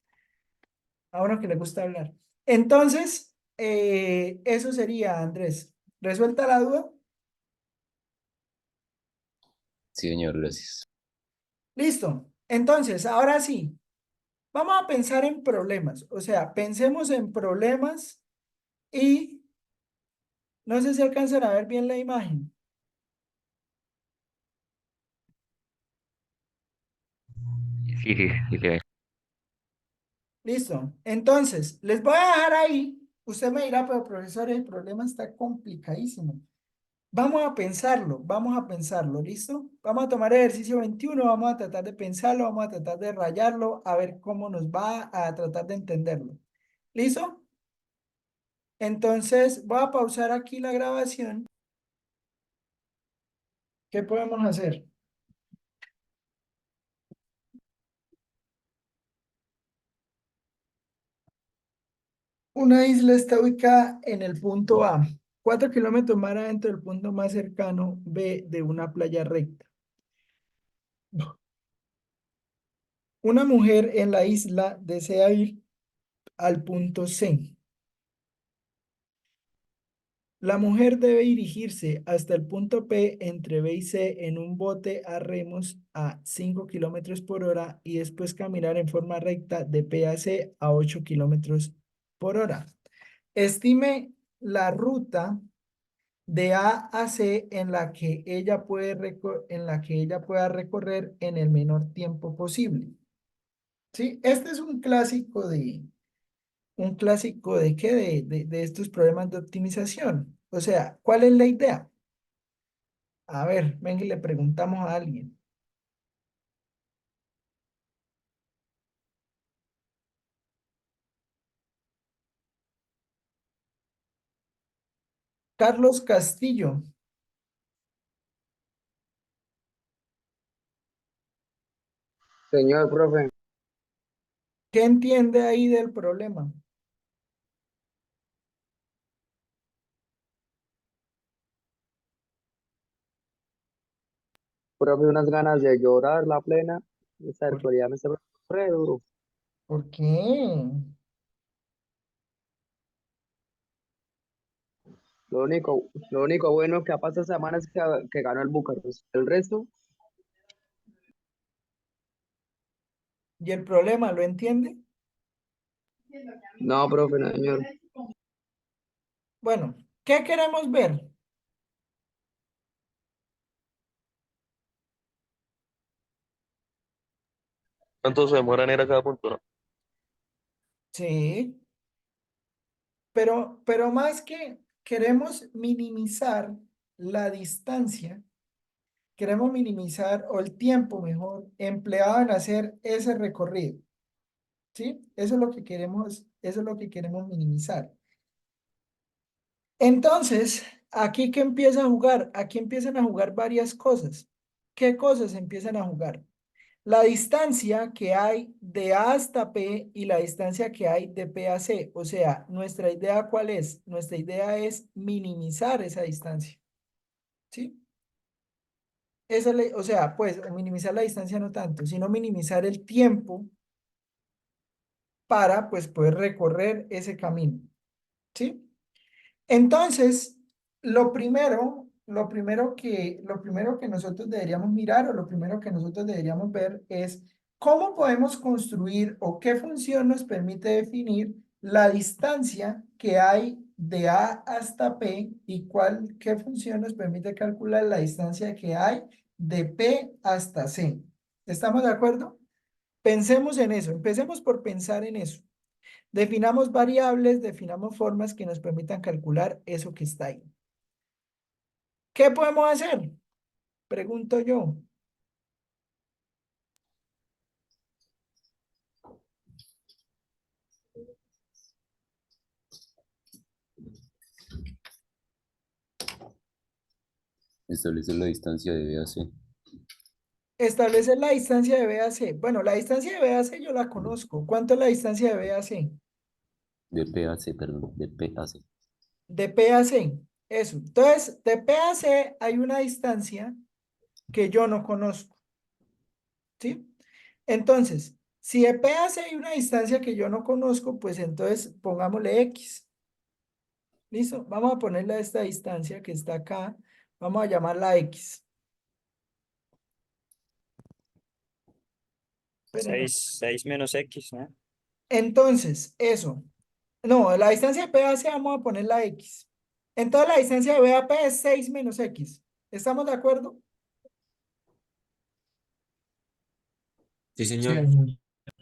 a uno que le gusta hablar. Entonces, eso sería, Andrés. ¿Resuelta la duda? Sí, señor, gracias. Listo. Entonces, ahora sí, vamos a pensar en problemas. O sea, pensemos en problemas y no sé si alcanzan a ver bien la imagen. Sí, sí, sí, sí. Listo. Entonces, les voy a dejar ahí. Usted me dirá, pero profesor, el problema está complicadísimo. Vamos a pensarlo, ¿listo? Vamos a tomar ejercicio 21, vamos a tratar de pensarlo, vamos a tratar de rayarlo, a ver cómo nos va a tratar de entenderlo. ¿Listo? Entonces, voy a pausar aquí la grabación. ¿Qué podemos hacer? Una isla está ubicada en el punto A, 4 kilómetros más adentro del punto más cercano B de una playa recta. Una mujer en la isla desea ir al punto C. La mujer debe dirigirse hasta el punto P entre B y C en un bote a remos a 5 kilómetros por hora y después caminar en forma recta de P a C a 8 kilómetros por hora. Estime la ruta de A a C en la que ella pueda recorrer en el menor tiempo posible. ¿Sí? Este es un clásico de qué, de estos problemas de optimización. O sea, ¿cuál es la idea? A ver, venga y le preguntamos a alguien. Carlos Castillo, Señor profe, ¿qué entiende ahí del problema? profe, unas ganas de llorar la plena. Esta ¿Por, virtualidad me está re duro. por qué? Lo único bueno que ha pasado esta semana es que ganó el Bucarest. El resto, ¿Y el problema lo entiende? no, profe, no, señor. Bueno, ¿qué queremos ver? ¿Cuánto se demora en ir a cada punto, no? Sí, pero más que queremos minimizar la distancia, queremos minimizar o el tiempo mejor empleado en hacer ese recorrido, ¿sí? Eso es lo que queremos minimizar. Entonces, aquí que empieza a jugar, aquí empiezan a jugar varias cosas. ¿Qué cosas empiezan a jugar? La distancia que hay de A hasta P y la distancia que hay de P a C. O sea, nuestra idea, ¿cuál es? Nuestra idea es minimizar esa distancia, ¿sí? O sea, pues minimizar la distancia no tanto, sino minimizar el tiempo para, pues, poder recorrer ese camino, ¿sí? Entonces, lo primero que nosotros deberíamos mirar o lo primero que nosotros deberíamos ver es cómo podemos construir o qué función nos permite definir la distancia que hay de A hasta P y qué función nos permite calcular la distancia que hay de P hasta C. ¿Estamos de acuerdo? Pensemos en eso, empecemos por pensar en eso. Definamos variables, definamos formas que nos permitan calcular eso que está ahí. ¿Qué podemos hacer? Pregunto yo. Establecer la distancia de B a C. Establecer la distancia de B a C. Bueno, la distancia de B a C yo la conozco. ¿Cuánto es la distancia de B a C? De P a C, perdón. De P a C. De P a C. Eso. Entonces, de P a C hay una distancia que yo no conozco. ¿Sí? Entonces, si de P a C hay una distancia que yo no conozco, pues entonces pongámosle X. ¿Listo? Vamos a ponerle a esta distancia que está acá. Vamos a llamarla X. Espérenme. 6 menos X, ¿no? Entonces, eso. No, la distancia de P a C vamos a ponerla X. Entonces, la distancia de B a P es 6 menos X. ¿Estamos de acuerdo? Sí, Sí, señor. señor.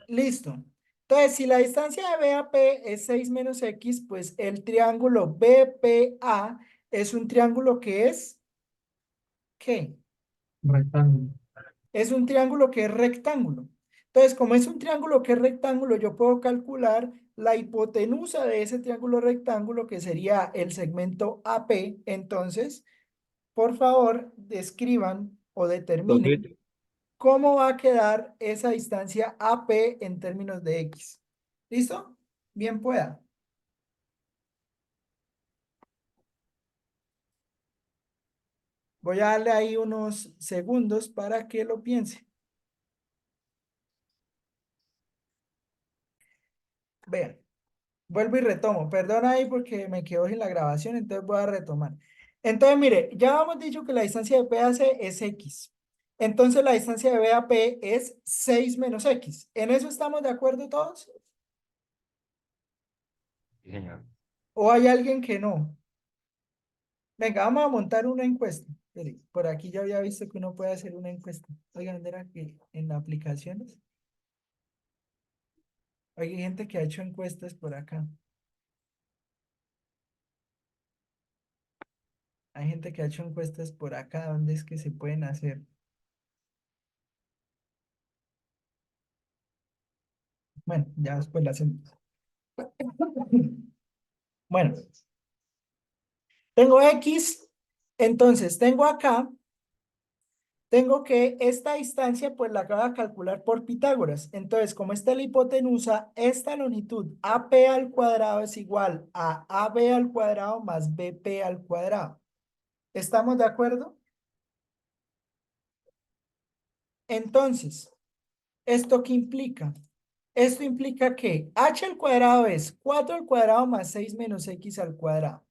Listo. Entonces, si la distancia de B a P es 6 menos X, pues el triángulo BPA es un triángulo que es, ¿qué? Rectángulo. Es un triángulo que es rectángulo. Entonces, como es un triángulo que es rectángulo, yo puedo calcular la hipotenusa de ese triángulo rectángulo, que sería el segmento AP. Entonces, por favor, describan o determinen cómo va a quedar esa distancia AP en términos de X. ¿Listo? Bien pueda. Voy a darle ahí unos segundos para que lo piense. Vean, vuelvo y retomo. Perdona ahí porque me quedo sin la grabación, entonces voy a retomar. Entonces, mire, ya hemos dicho que la distancia de P a C es X. Entonces, la distancia de B a P es 6 menos X. ¿En eso estamos de acuerdo todos? Sí, señor. ¿O hay alguien que no? Venga, vamos a montar una encuesta. Espere, por aquí ya había visto que uno puede hacer una encuesta. Oigan, ¿dónde era que en aplicaciones? Hay gente que ha hecho encuestas por acá. Hay gente que ha hecho encuestas por acá. ¿Dónde es que se pueden hacer? Bueno, ya después la hacemos. Bueno, tengo X. Entonces, tengo acá. Tengo que esta distancia, pues la acabo de calcular por Pitágoras. Entonces, como está la hipotenusa, esta longitud AP al cuadrado es igual a AB al cuadrado más BP al cuadrado. ¿Estamos de acuerdo? Entonces, ¿esto qué implica? Esto implica que h al cuadrado es 4 al cuadrado más 6 menos x al cuadrado.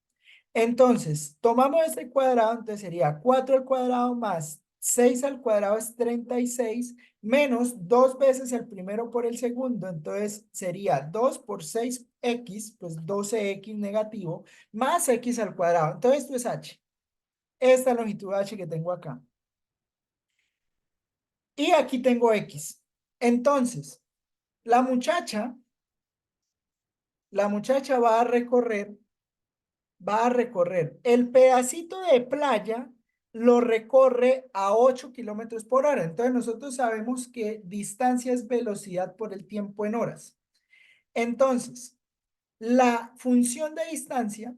Entonces, tomamos este cuadrado, entonces sería 4 al cuadrado más 6 al cuadrado es 36, menos 2 veces el primero por el segundo, entonces sería 2 por 6x, pues 12x negativo, más x al cuadrado. Entonces esto es h, esta longitud h que tengo acá. Y aquí tengo x. Entonces, la muchacha va a recorrer el pedacito de playa, lo recorre a 8 kilómetros por hora. Entonces nosotros sabemos que distancia es velocidad por el tiempo en horas. Entonces, la función de distancia,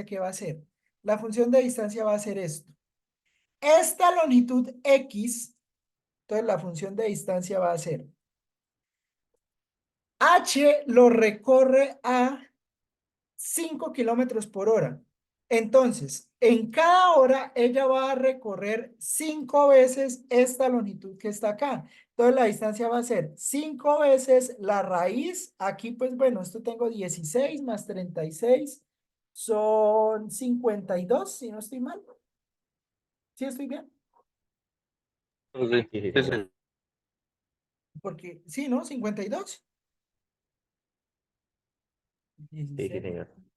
¿qué va a ser? La función de distancia va a ser esto. Esta longitud X, entonces la función de distancia va a ser H lo recorre a 5 kilómetros por hora. Entonces, en cada hora ella va a recorrer 5 veces esta longitud que está acá. Entonces, la distancia va a ser 5 veces la raíz. Aquí, pues bueno, esto tengo 16 más 36. Son 52, si no estoy mal. ¿Sí estoy bien? Sí, sí, sí. Porque, sí, ¿no? 52. Sí, sí, 16. señor.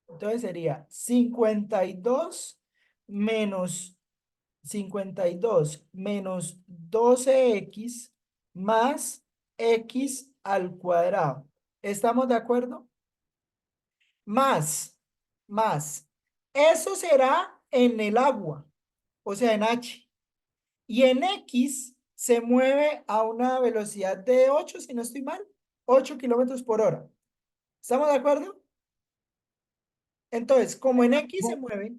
Entonces sería 52 menos 52 menos 12x más x al cuadrado. ¿Estamos de acuerdo? Más. Eso será en el agua. o sea, en h. Y en x se mueve a una velocidad de 8, si no estoy mal, 8 kilómetros por hora. ¿Estamos de acuerdo? Entonces, como en x se mueve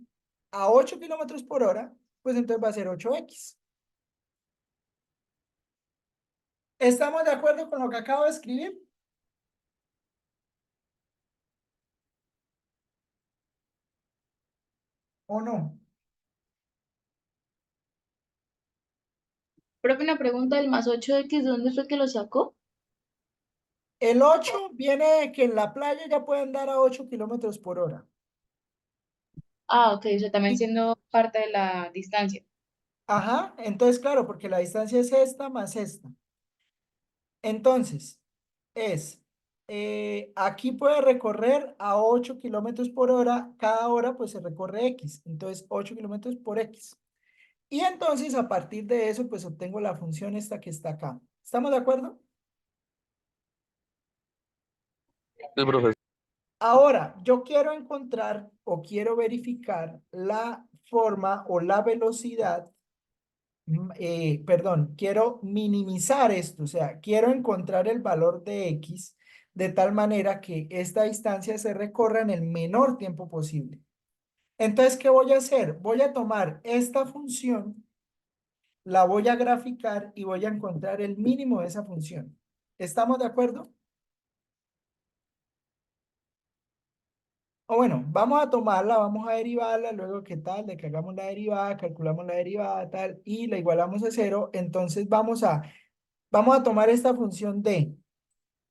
a 8 kilómetros por hora, pues entonces va a ser 8x. ¿Estamos de acuerdo con lo que acabo de escribir? ¿O no? Profe, una pregunta, ¿el más 8x de dónde fue que lo sacó? El 8 viene de que en la playa ya pueden dar a 8 kilómetros por hora. Ah, ok, o sea, también Y- siendo parte de la distancia. Ajá, entonces claro, porque la distancia es esta más esta. Entonces, aquí puede recorrer a 8 kilómetros por hora, cada hora pues se recorre X, entonces 8 kilómetros por X. Y entonces a partir de eso pues obtengo la función esta que está acá. ¿Estamos de acuerdo? Sí, profe. Ahora, yo quiero encontrar o quiero verificar la forma o la velocidad, perdón, quiero minimizar esto, o sea, quiero encontrar el valor de X de tal manera que esta distancia se recorra en el menor tiempo posible. Entonces, ¿qué voy a hacer? Voy a tomar esta función, la voy a graficar y voy a encontrar el mínimo de esa función. ¿Estamos de acuerdo? O bueno, vamos a tomarla, vamos a derivarla, luego qué tal, de que hagamos la derivada, calculamos la derivada, tal, y la igualamos a cero, entonces vamos a tomar esta función d,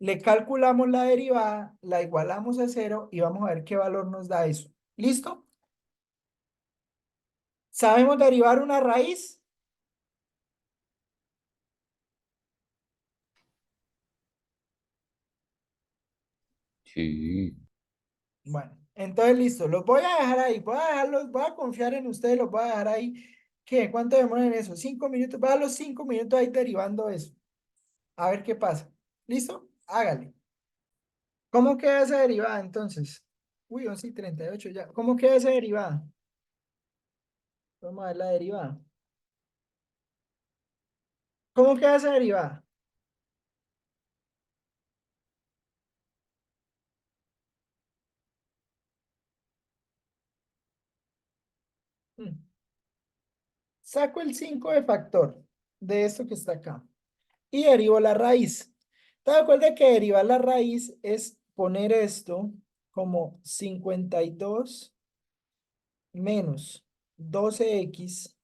le calculamos la derivada, la igualamos a cero y vamos a ver qué valor nos da eso. ¿Listo? ¿Sabemos derivar una raíz? Sí. Bueno, entonces listo, los voy a dejar ahí, voy a confiar en ustedes, los voy a dejar ahí. ¿Qué? ¿Cuánto demoran en eso? 5 minutos, voy a dar los 5 minutos ahí derivando eso. A ver qué pasa. ¿Listo? Hágale. ¿Cómo queda esa derivada entonces? Uy, 11:38 ya. ¿Cómo queda esa derivada? Vamos a ver la derivada. ¿Cómo queda esa derivada? Hmm. Saco el 5 de factor de esto que está acá y derivo la raíz. ¿Te das cuenta que derivar la raíz es poner esto como 52 menos 12x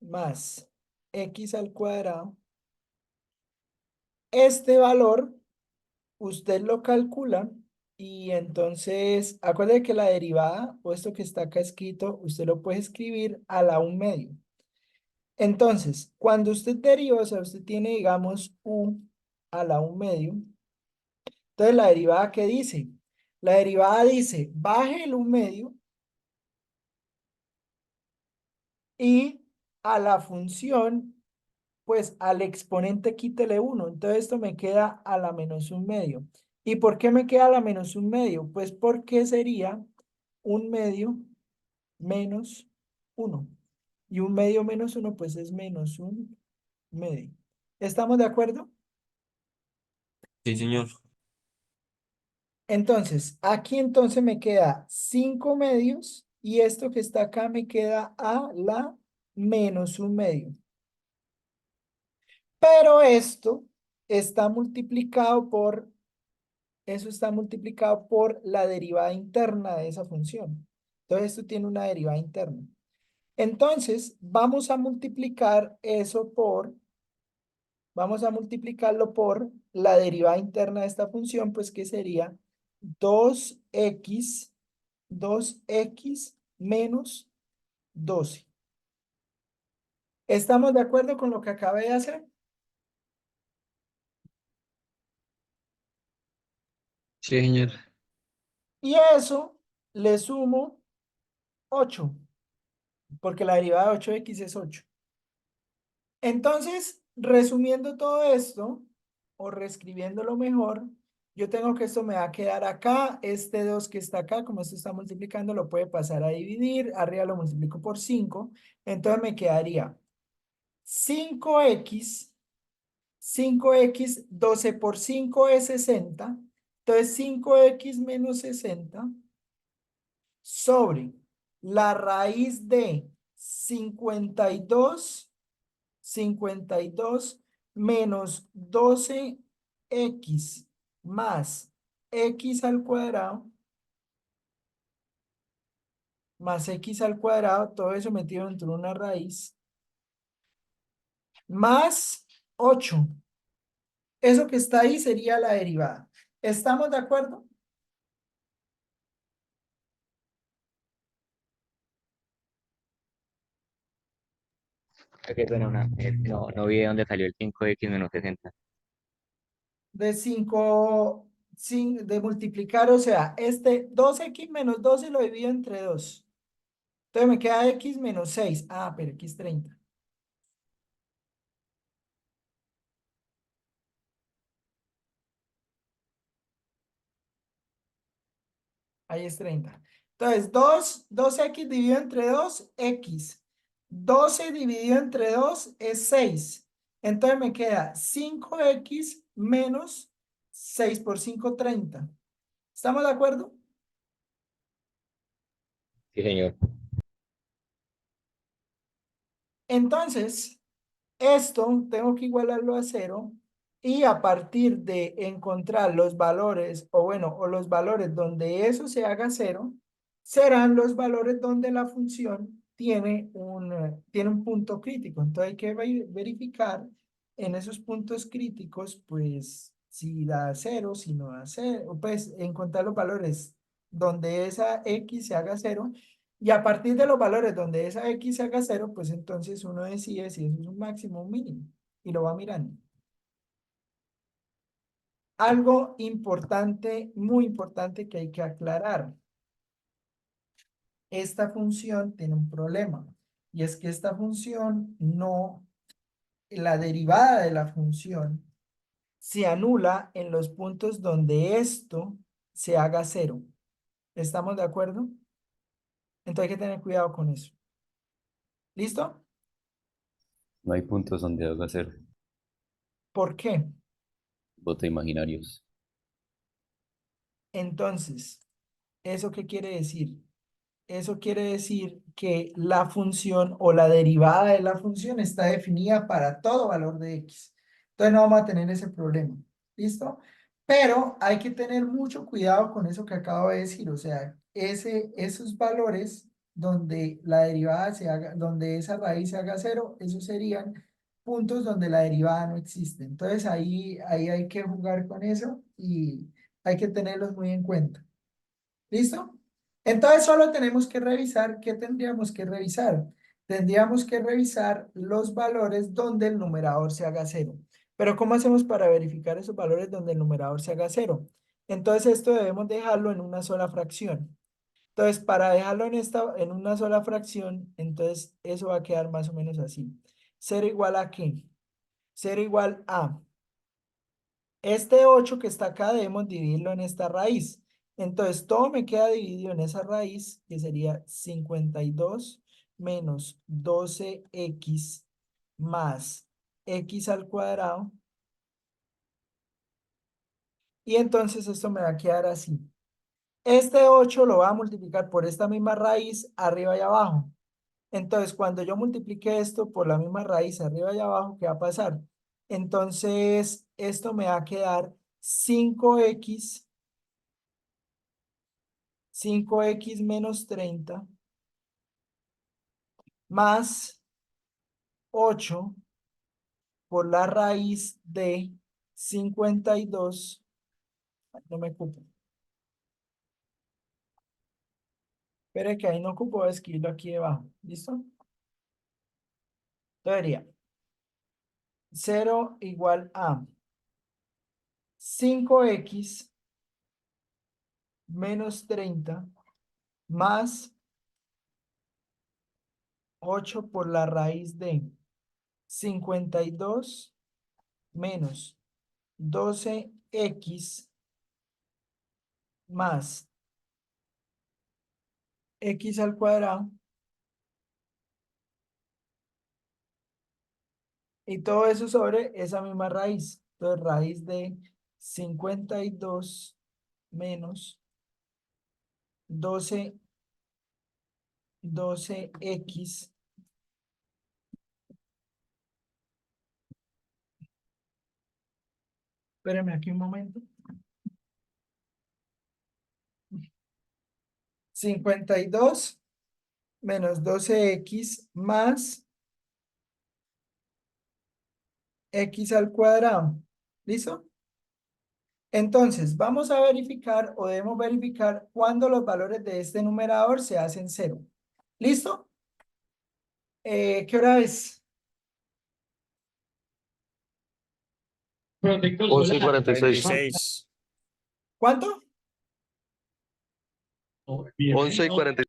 más x al cuadrado? Este valor usted lo calcula y entonces acuérdate que la derivada o esto que está acá escrito, usted lo puede escribir a la 1/2. Entonces, cuando usted deriva, o sea, usted tiene, digamos, u a la 1/2. Entonces, ¿la derivada qué dice? La derivada dice, baje el 1/2 y a la función, pues al exponente quítele 1. Entonces, esto me queda a la menos 1/2. ¿Y por qué me queda a la menos 1/2? Pues porque sería 1/2 menos 1. Y 1/2 menos 1, pues es menos 1/2. ¿Estamos de acuerdo? Sí, señor. Entonces, aquí entonces me queda 5/2 y esto que está acá me queda a la menos 1/2. Pero esto está multiplicado por, eso está multiplicado por la derivada interna de esa función. Entonces, esto tiene una derivada interna. Entonces, vamos a multiplicar eso por, vamos a multiplicarlo por la derivada interna de esta función, pues que sería 2x menos 12. ¿Estamos de acuerdo con lo que acabé de hacer? Sí, señor. Y eso le sumo 8, porque la derivada de 8x es 8. Entonces, resumiendo todo esto, o reescribiéndolo mejor, Yo tengo que esto me va a quedar acá, este 2 que está acá, como esto está multiplicando, lo puede pasar a dividir, arriba lo multiplico por 5, entonces me quedaría 5x, 5x, 12 por 5 es 60, entonces 5x menos 60 sobre la raíz de 52 menos 12x más x al cuadrado más x al cuadrado, todo eso metido dentro de una raíz, más 8. Eso que está ahí sería la derivada. ¿Estamos de acuerdo? Qué pena, no vi de dónde salió el 5x menos 60. De 5, de multiplicar, o sea, este 2x menos 12 lo divido entre 2. Entonces me queda x menos 6. Ah, pero x 30. Ahí es 30. Entonces, 2x dividido entre 2, x. 12 dividido entre 2 es 6. Entonces me queda 5x menos 6 por 5, 30. ¿Estamos de acuerdo? Sí, señor. Entonces, esto tengo que igualarlo a 0 y a partir de encontrar los valores, o bueno, o los valores donde eso se haga 0, serán los valores donde la función tiene un punto crítico. Entonces hay que verificar en esos puntos críticos, pues, si da 0, si no da 0, pues encontrar los valores donde esa x se haga 0 y a partir de los valores donde esa x se haga 0, pues entonces uno decide si eso es un máximo o un mínimo y lo va mirando. Algo importante, muy importante que hay que aclarar. Esta función tiene un problema y es que esta función no, la derivada de la función se anula en los puntos donde esto se haga 0. ¿Estamos de acuerdo? Entonces hay que tener cuidado con eso. ¿Listo? No hay puntos donde haga cero. ¿Por qué? Voto imaginarios. Entonces, ¿eso qué quiere decir? Eso quiere decir que la función o la derivada de la función está definida para todo valor de x. Entonces no vamos a tener ese problema. ¿Listo? Pero hay que tener mucho cuidado con eso que acabo de decir. O sea, esos valores donde la derivada se haga, donde esa raíz se haga 0, esos serían puntos donde la derivada no existe. Entonces ahí hay que jugar con eso y hay que tenerlos muy en cuenta. ¿Listo? Entonces solo tenemos que revisar, ¿qué tendríamos que revisar? Tendríamos que revisar los valores donde el numerador se haga 0. Pero ¿cómo hacemos para verificar esos valores donde el numerador se haga 0? Entonces esto debemos dejarlo en una sola fracción. Entonces para dejarlo en una sola fracción, entonces eso va a quedar más o menos así. 0 igual a ¿qué? 0 igual a este 8 que está acá debemos dividirlo en esta raíz. Entonces, todo me queda dividido en esa raíz, que sería 52 menos 12x más x al cuadrado. Y entonces esto me va a quedar así. Este 8 lo voy a multiplicar por esta misma raíz arriba y abajo. Entonces, cuando yo multiplique esto por la misma raíz arriba y abajo, ¿qué va a pasar? Entonces, esto me va a quedar 5x menos 30 más 8 por la raíz de 52. No me ocupo. Espere que ahí no ocupo, voy a escribirlo aquí debajo. ¿Listo? Debería. 0 igual a 5x menos 30 más 8 por la raíz de 52 menos 12x más x al cuadrado y todo eso sobre esa misma raíz. Entonces, raíz de 52 menos 12, 12x. Espérame aquí un momento. 52 menos 12x más x al cuadrado. ¿Listo? Entonces, vamos a verificar o debemos verificar cuando los valores de este numerador se hacen cero. ¿Listo? ¿Qué hora es? 11:46. 46. ¿Cuánto? 11:46.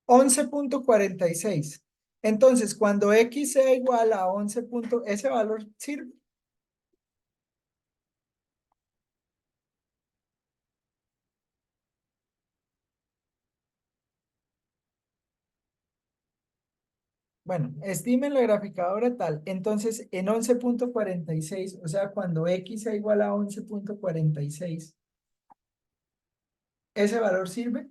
11.46. Entonces, cuando x sea igual a 11 ese valor sirve. Bueno, estimen la graficadora tal. Entonces, en 11.46, o sea, cuando x sea igual a 11.46, ¿ese valor sirve?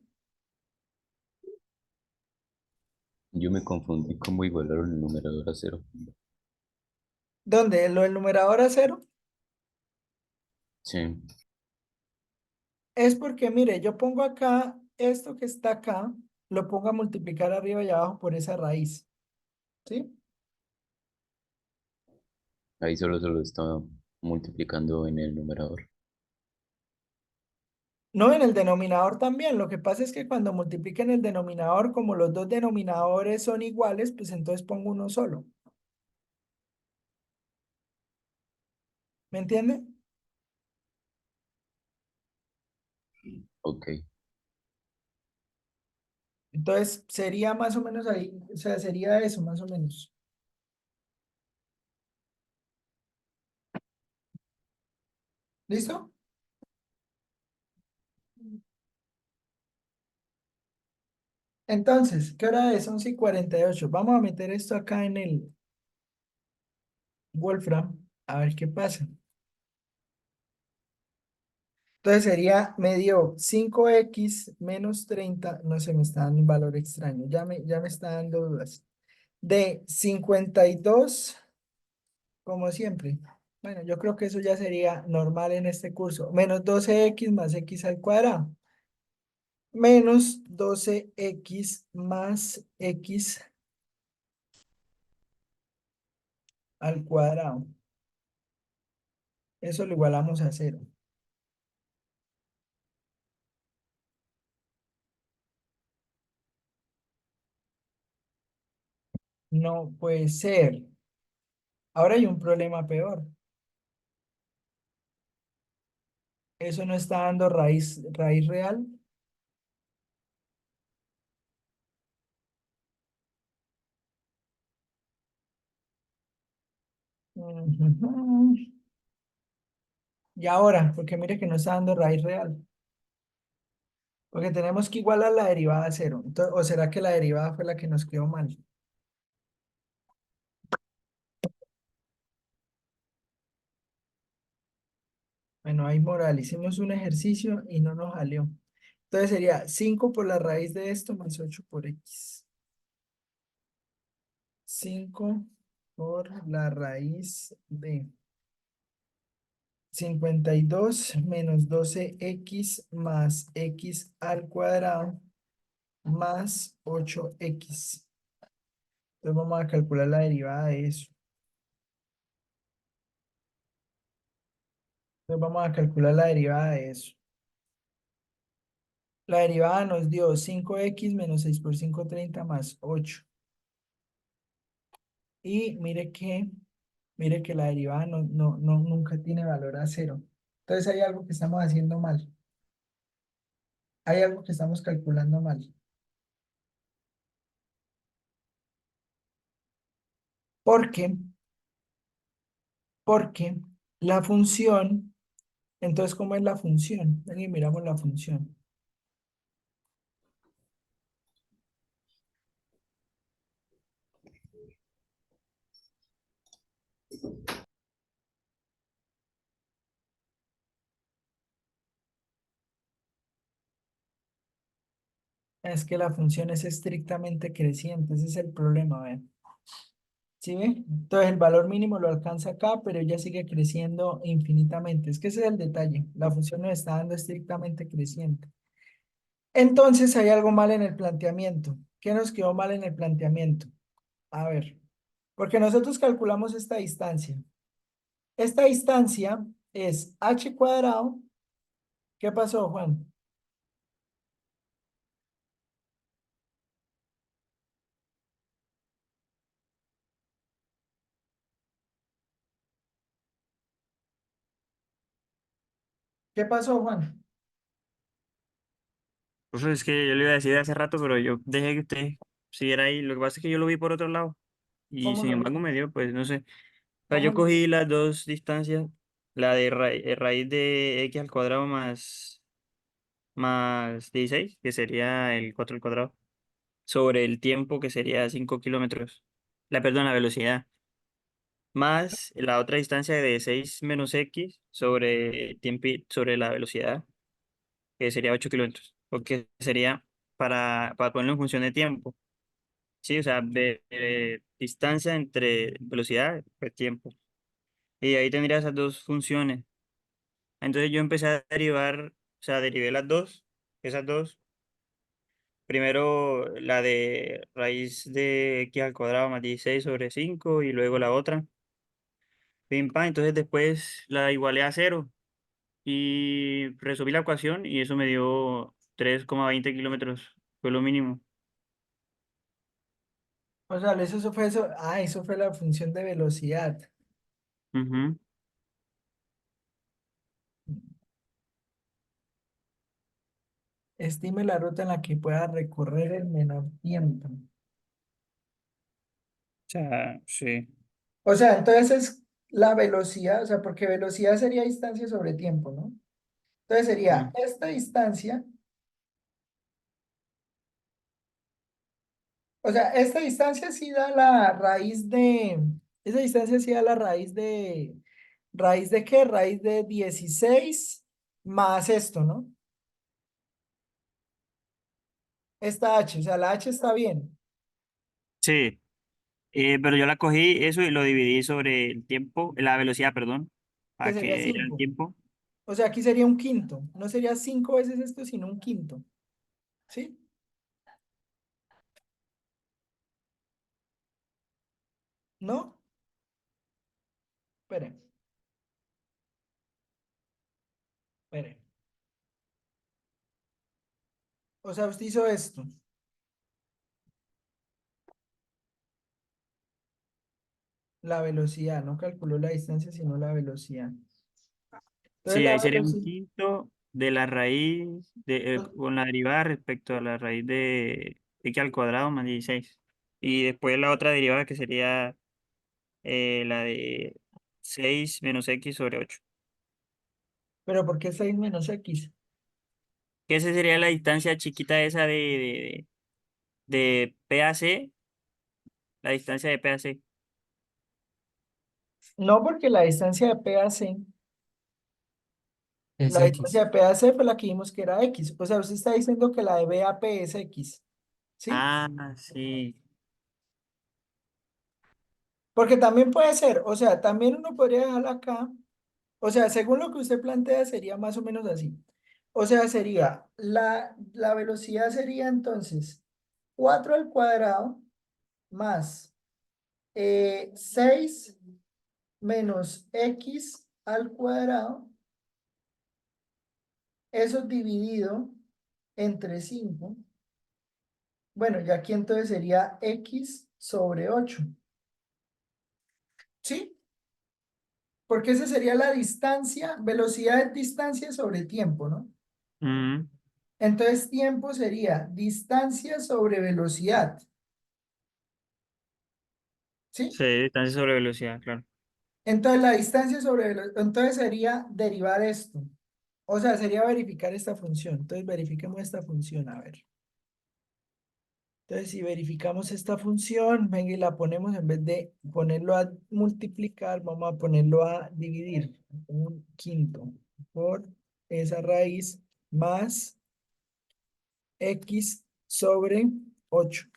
Yo me confundí cómo igualaron el numerador a cero. ¿Dónde? ¿Lo del numerador a cero? Sí, Es porque, mire, yo pongo acá, esto que está acá, lo pongo a multiplicar arriba y abajo por esa raíz. ¿Sí? ahí solo se lo estaba multiplicando en el numerador. No, en el denominador también. Lo que pasa es que cuando multipliquen el denominador, como los dos denominadores son iguales, pues entonces pongo uno solo. ¿Me entiende? Ok. Entonces sería más o menos ahí, o sea, sería eso más o menos. ¿Listo? Entonces, ¿qué hora es? 11:48. Vamos a meter esto acá en el Wolfram, a ver qué pasa. Entonces sería, me dio 5x menos 30, no sé, me está dando un valor extraño, ya me está dando dudas. De 52, como siempre. Bueno, yo creo que eso ya sería normal en este curso. Menos 12x más x al cuadrado. Menos 12x más x al cuadrado. Eso lo igualamos a cero. No puede ser. Ahora hay un problema peor. Eso no está dando raíz real. Ujú. Y ahora, porque mire que no está dando raíz real. Porque tenemos que igualar la derivada a cero. ¿O será que la derivada fue la que nos quedó mal? Bueno, ahí moral, hicimos un ejercicio y no nos salió. Entonces sería 5 por la raíz de esto más 8 por x. 5 por la raíz de 52 menos 12x más x al cuadrado más 8x. Entonces vamos a calcular la derivada de eso. Entonces vamos a calcular la derivada de eso. La derivada nos dio 5x menos 6 por 5, 30 más 8. Y mire que la derivada nunca tiene valor a cero. Entonces hay algo que estamos haciendo mal. Hay algo que estamos calculando mal. ¿Por qué? Porque la función Entonces, ¿cómo es la función? Ven y miramos la función. Es que la función es estrictamente creciente, ese es el problema, vean. ¿Sí ve? Entonces el valor mínimo lo alcanza acá, pero ella sigue creciendo infinitamente. Es que ese es el detalle. La función nos está dando estrictamente creciente. Entonces hay algo mal en el planteamiento. ¿Qué nos quedó mal en el planteamiento? A ver, porque nosotros calculamos esta distancia. Esta distancia es h cuadrado. ¿Qué pasó, Juan? ¿Qué pasó, Juan? Pues es que yo le iba a decir hace rato, pero yo dejé que usted siguiera ahí. Lo que pasa es que yo lo vi por otro lado. Y ¿Cómo sin lo embargo vio? me dio, pues no sé. O sea, ¿Cómo yo lo cogí las dos distancias, la de raíz de x al cuadrado más 16, que sería el 4 al cuadrado, sobre el tiempo, que sería 5 kilómetros. Perdón, la velocidad. Más la otra distancia de 6 menos x sobre tiempo, sobre la velocidad, que sería 8 kilómetros. Porque sería para ponerlo en función de tiempo. Sí, o sea, distancia entre velocidad y tiempo. Y ahí tendría esas dos funciones. Entonces yo empecé a derivar, o sea, derivé esas dos. Primero la de raíz de x al cuadrado más 16 sobre 5 y luego la otra. Pim, pam. Entonces después la igualé a cero y resolví la ecuación y eso me dio 3,20 kilómetros. Fue lo mínimo. O sea, eso fue eso. Ah, eso fue la función de velocidad. Ujú. Estime la ruta en la que pueda recorrer el menor tiempo. O sea, sí. O sea, entonces es la velocidad, o sea, porque velocidad sería distancia sobre tiempo, ¿no? Entonces sería Mm. esta distancia, o sea, esta distancia sí da la raíz de, esa distancia sí da la ¿raíz de qué? Raíz de 16 más esto, ¿no? Esta h, o sea, la h está bien, Sí, pero yo la cogí eso y lo dividí sobre el tiempo, la velocidad, perdón, que para sería que diera el 5. tiempo. O sea, aquí sería un quinto, no sería 5 veces esto, sino un quinto, ¿sí? ¿No? Espere, espere. O sea, usted hizo esto. La velocidad, no calculó la distancia, sino la velocidad. Entonces Sí, la ahí sería un velocidad, quinto de la raíz con la derivada respecto a la raíz de x al cuadrado más 16. Y después la otra derivada que sería la de 6 menos x sobre 8. pero ¿por qué 6 menos x? Que esa sería la distancia chiquita esa de P a C, la distancia de P a C. No, porque la distancia de P a C, Es la distancia X. de P a C fue la que vimos que era x. O sea, usted está diciendo que la de B a P es x, ¿sí? Ah, sí. Porque también puede ser, o sea, también uno podría dejarla acá. O sea, según lo que usted plantea, sería más o menos así. O sea, sería, la velocidad sería entonces 4 al cuadrado más 6 menos x al cuadrado, eso dividido entre 5. Bueno, y aquí entonces sería x sobre 8. ¿Sí? Porque esa sería la distancia, velocidad es distancia sobre tiempo, ¿no? Mm, Entonces tiempo sería distancia sobre velocidad. ¿Sí? sí, distancia sobre velocidad, claro. Entonces la distancia entonces sería derivar esto. O sea, sería verificar esta función. Entonces verifiquemos esta función, a ver. Entonces si verificamos esta función, venga y la ponemos en vez de ponerlo a multiplicar, vamos a ponerlo a dividir. Un quinto por esa raíz más x sobre 8.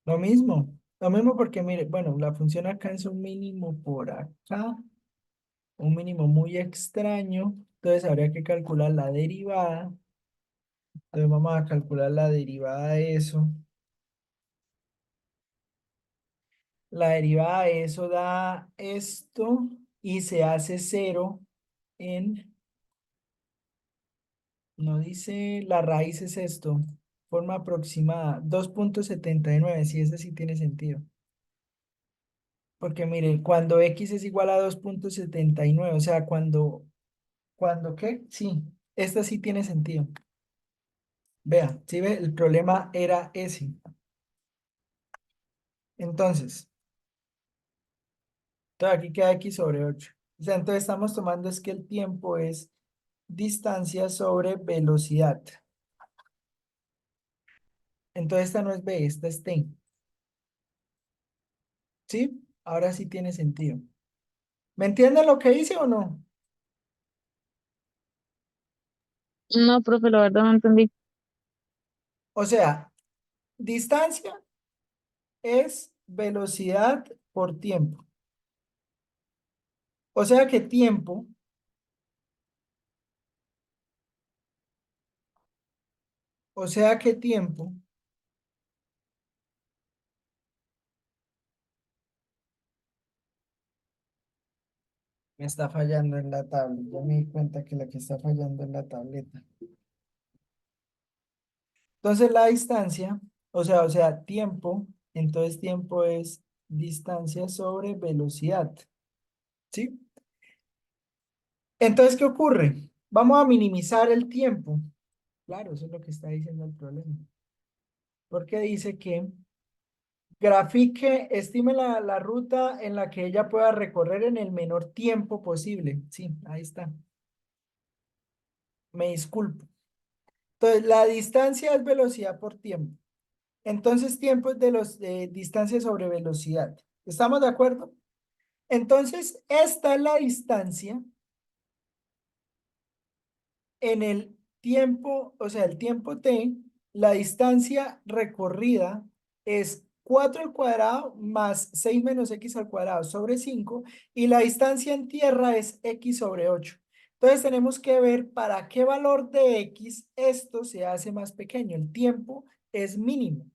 Lo mismo porque mire, bueno, la función acá es un mínimo por acá, un mínimo muy extraño, entonces habría que calcular la derivada, entonces vamos a calcular la derivada de eso, la derivada de eso da esto y se hace 0 en, no dice, la raíz es esto, forma aproximada, 2,79, si ese sí tiene sentido. Porque mire, cuando x es igual a 2,79, o sea, ¿cuándo qué? Sí, esta sí tiene sentido. Vea, ¿sí ve? El problema era ese. Entonces aquí queda x sobre 8. O sea, entonces estamos tomando es que el tiempo es distancia sobre velocidad. Entonces esta no es b, esta es t. ¿Sí? Ahora sí tiene sentido. ¿Me entienden lo que hice o no? No, profe, la verdad no entendí. O sea, distancia es velocidad por tiempo. O sea que tiempo me está fallando en la tablet. Ya me di cuenta que la que está fallando es la tableta. Entonces la distancia, o sea, tiempo, entonces tiempo es distancia sobre velocidad. ¿Sí? Entonces, ¿qué ocurre? Vamos a minimizar el tiempo. Claro, eso es lo que está diciendo el problema. Porque dice que grafique, estime la ruta en la que ella pueda recorrer en el menor tiempo posible. Sí, ahí está. Me disculpo. Entonces, la distancia es velocidad por tiempo. Entonces, tiempo es de distancia sobre velocidad. ¿Estamos de acuerdo? Entonces, esta es la distancia en el tiempo, o sea, el tiempo t, la distancia recorrida es 4 al cuadrado más 6 menos x al cuadrado sobre 5 y la distancia en tierra es x sobre 8. Entonces tenemos que ver para qué valor de x esto se hace más pequeño. El tiempo es mínimo.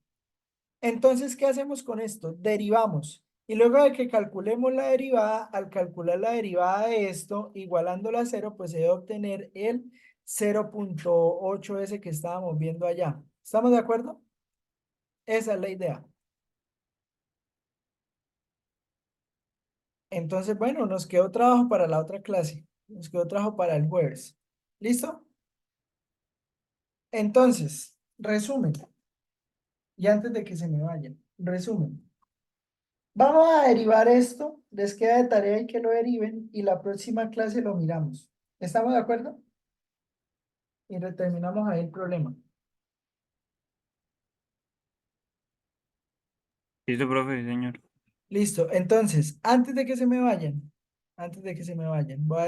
Entonces, ¿qué hacemos con esto? Derivamos. Y luego de que calculemos la derivada, al calcular la derivada de esto, igualándola a 0, pues se debe obtener el 0,8 ese que estábamos viendo allá. ¿Estamos de acuerdo? Esa es la idea. Entonces, bueno, nos quedó trabajo para la otra clase. Nos quedó trabajo para el jueves. ¿Listo? Entonces, resumen. Y antes de que se me vayan, resumen. Vamos a derivar esto, les queda de tarea y que lo deriven y la próxima clase lo miramos. ¿Estamos de acuerdo? Y terminamos ahí el problema. Listo, profe, señor. Listo, entonces, antes de que se me vayan, voy a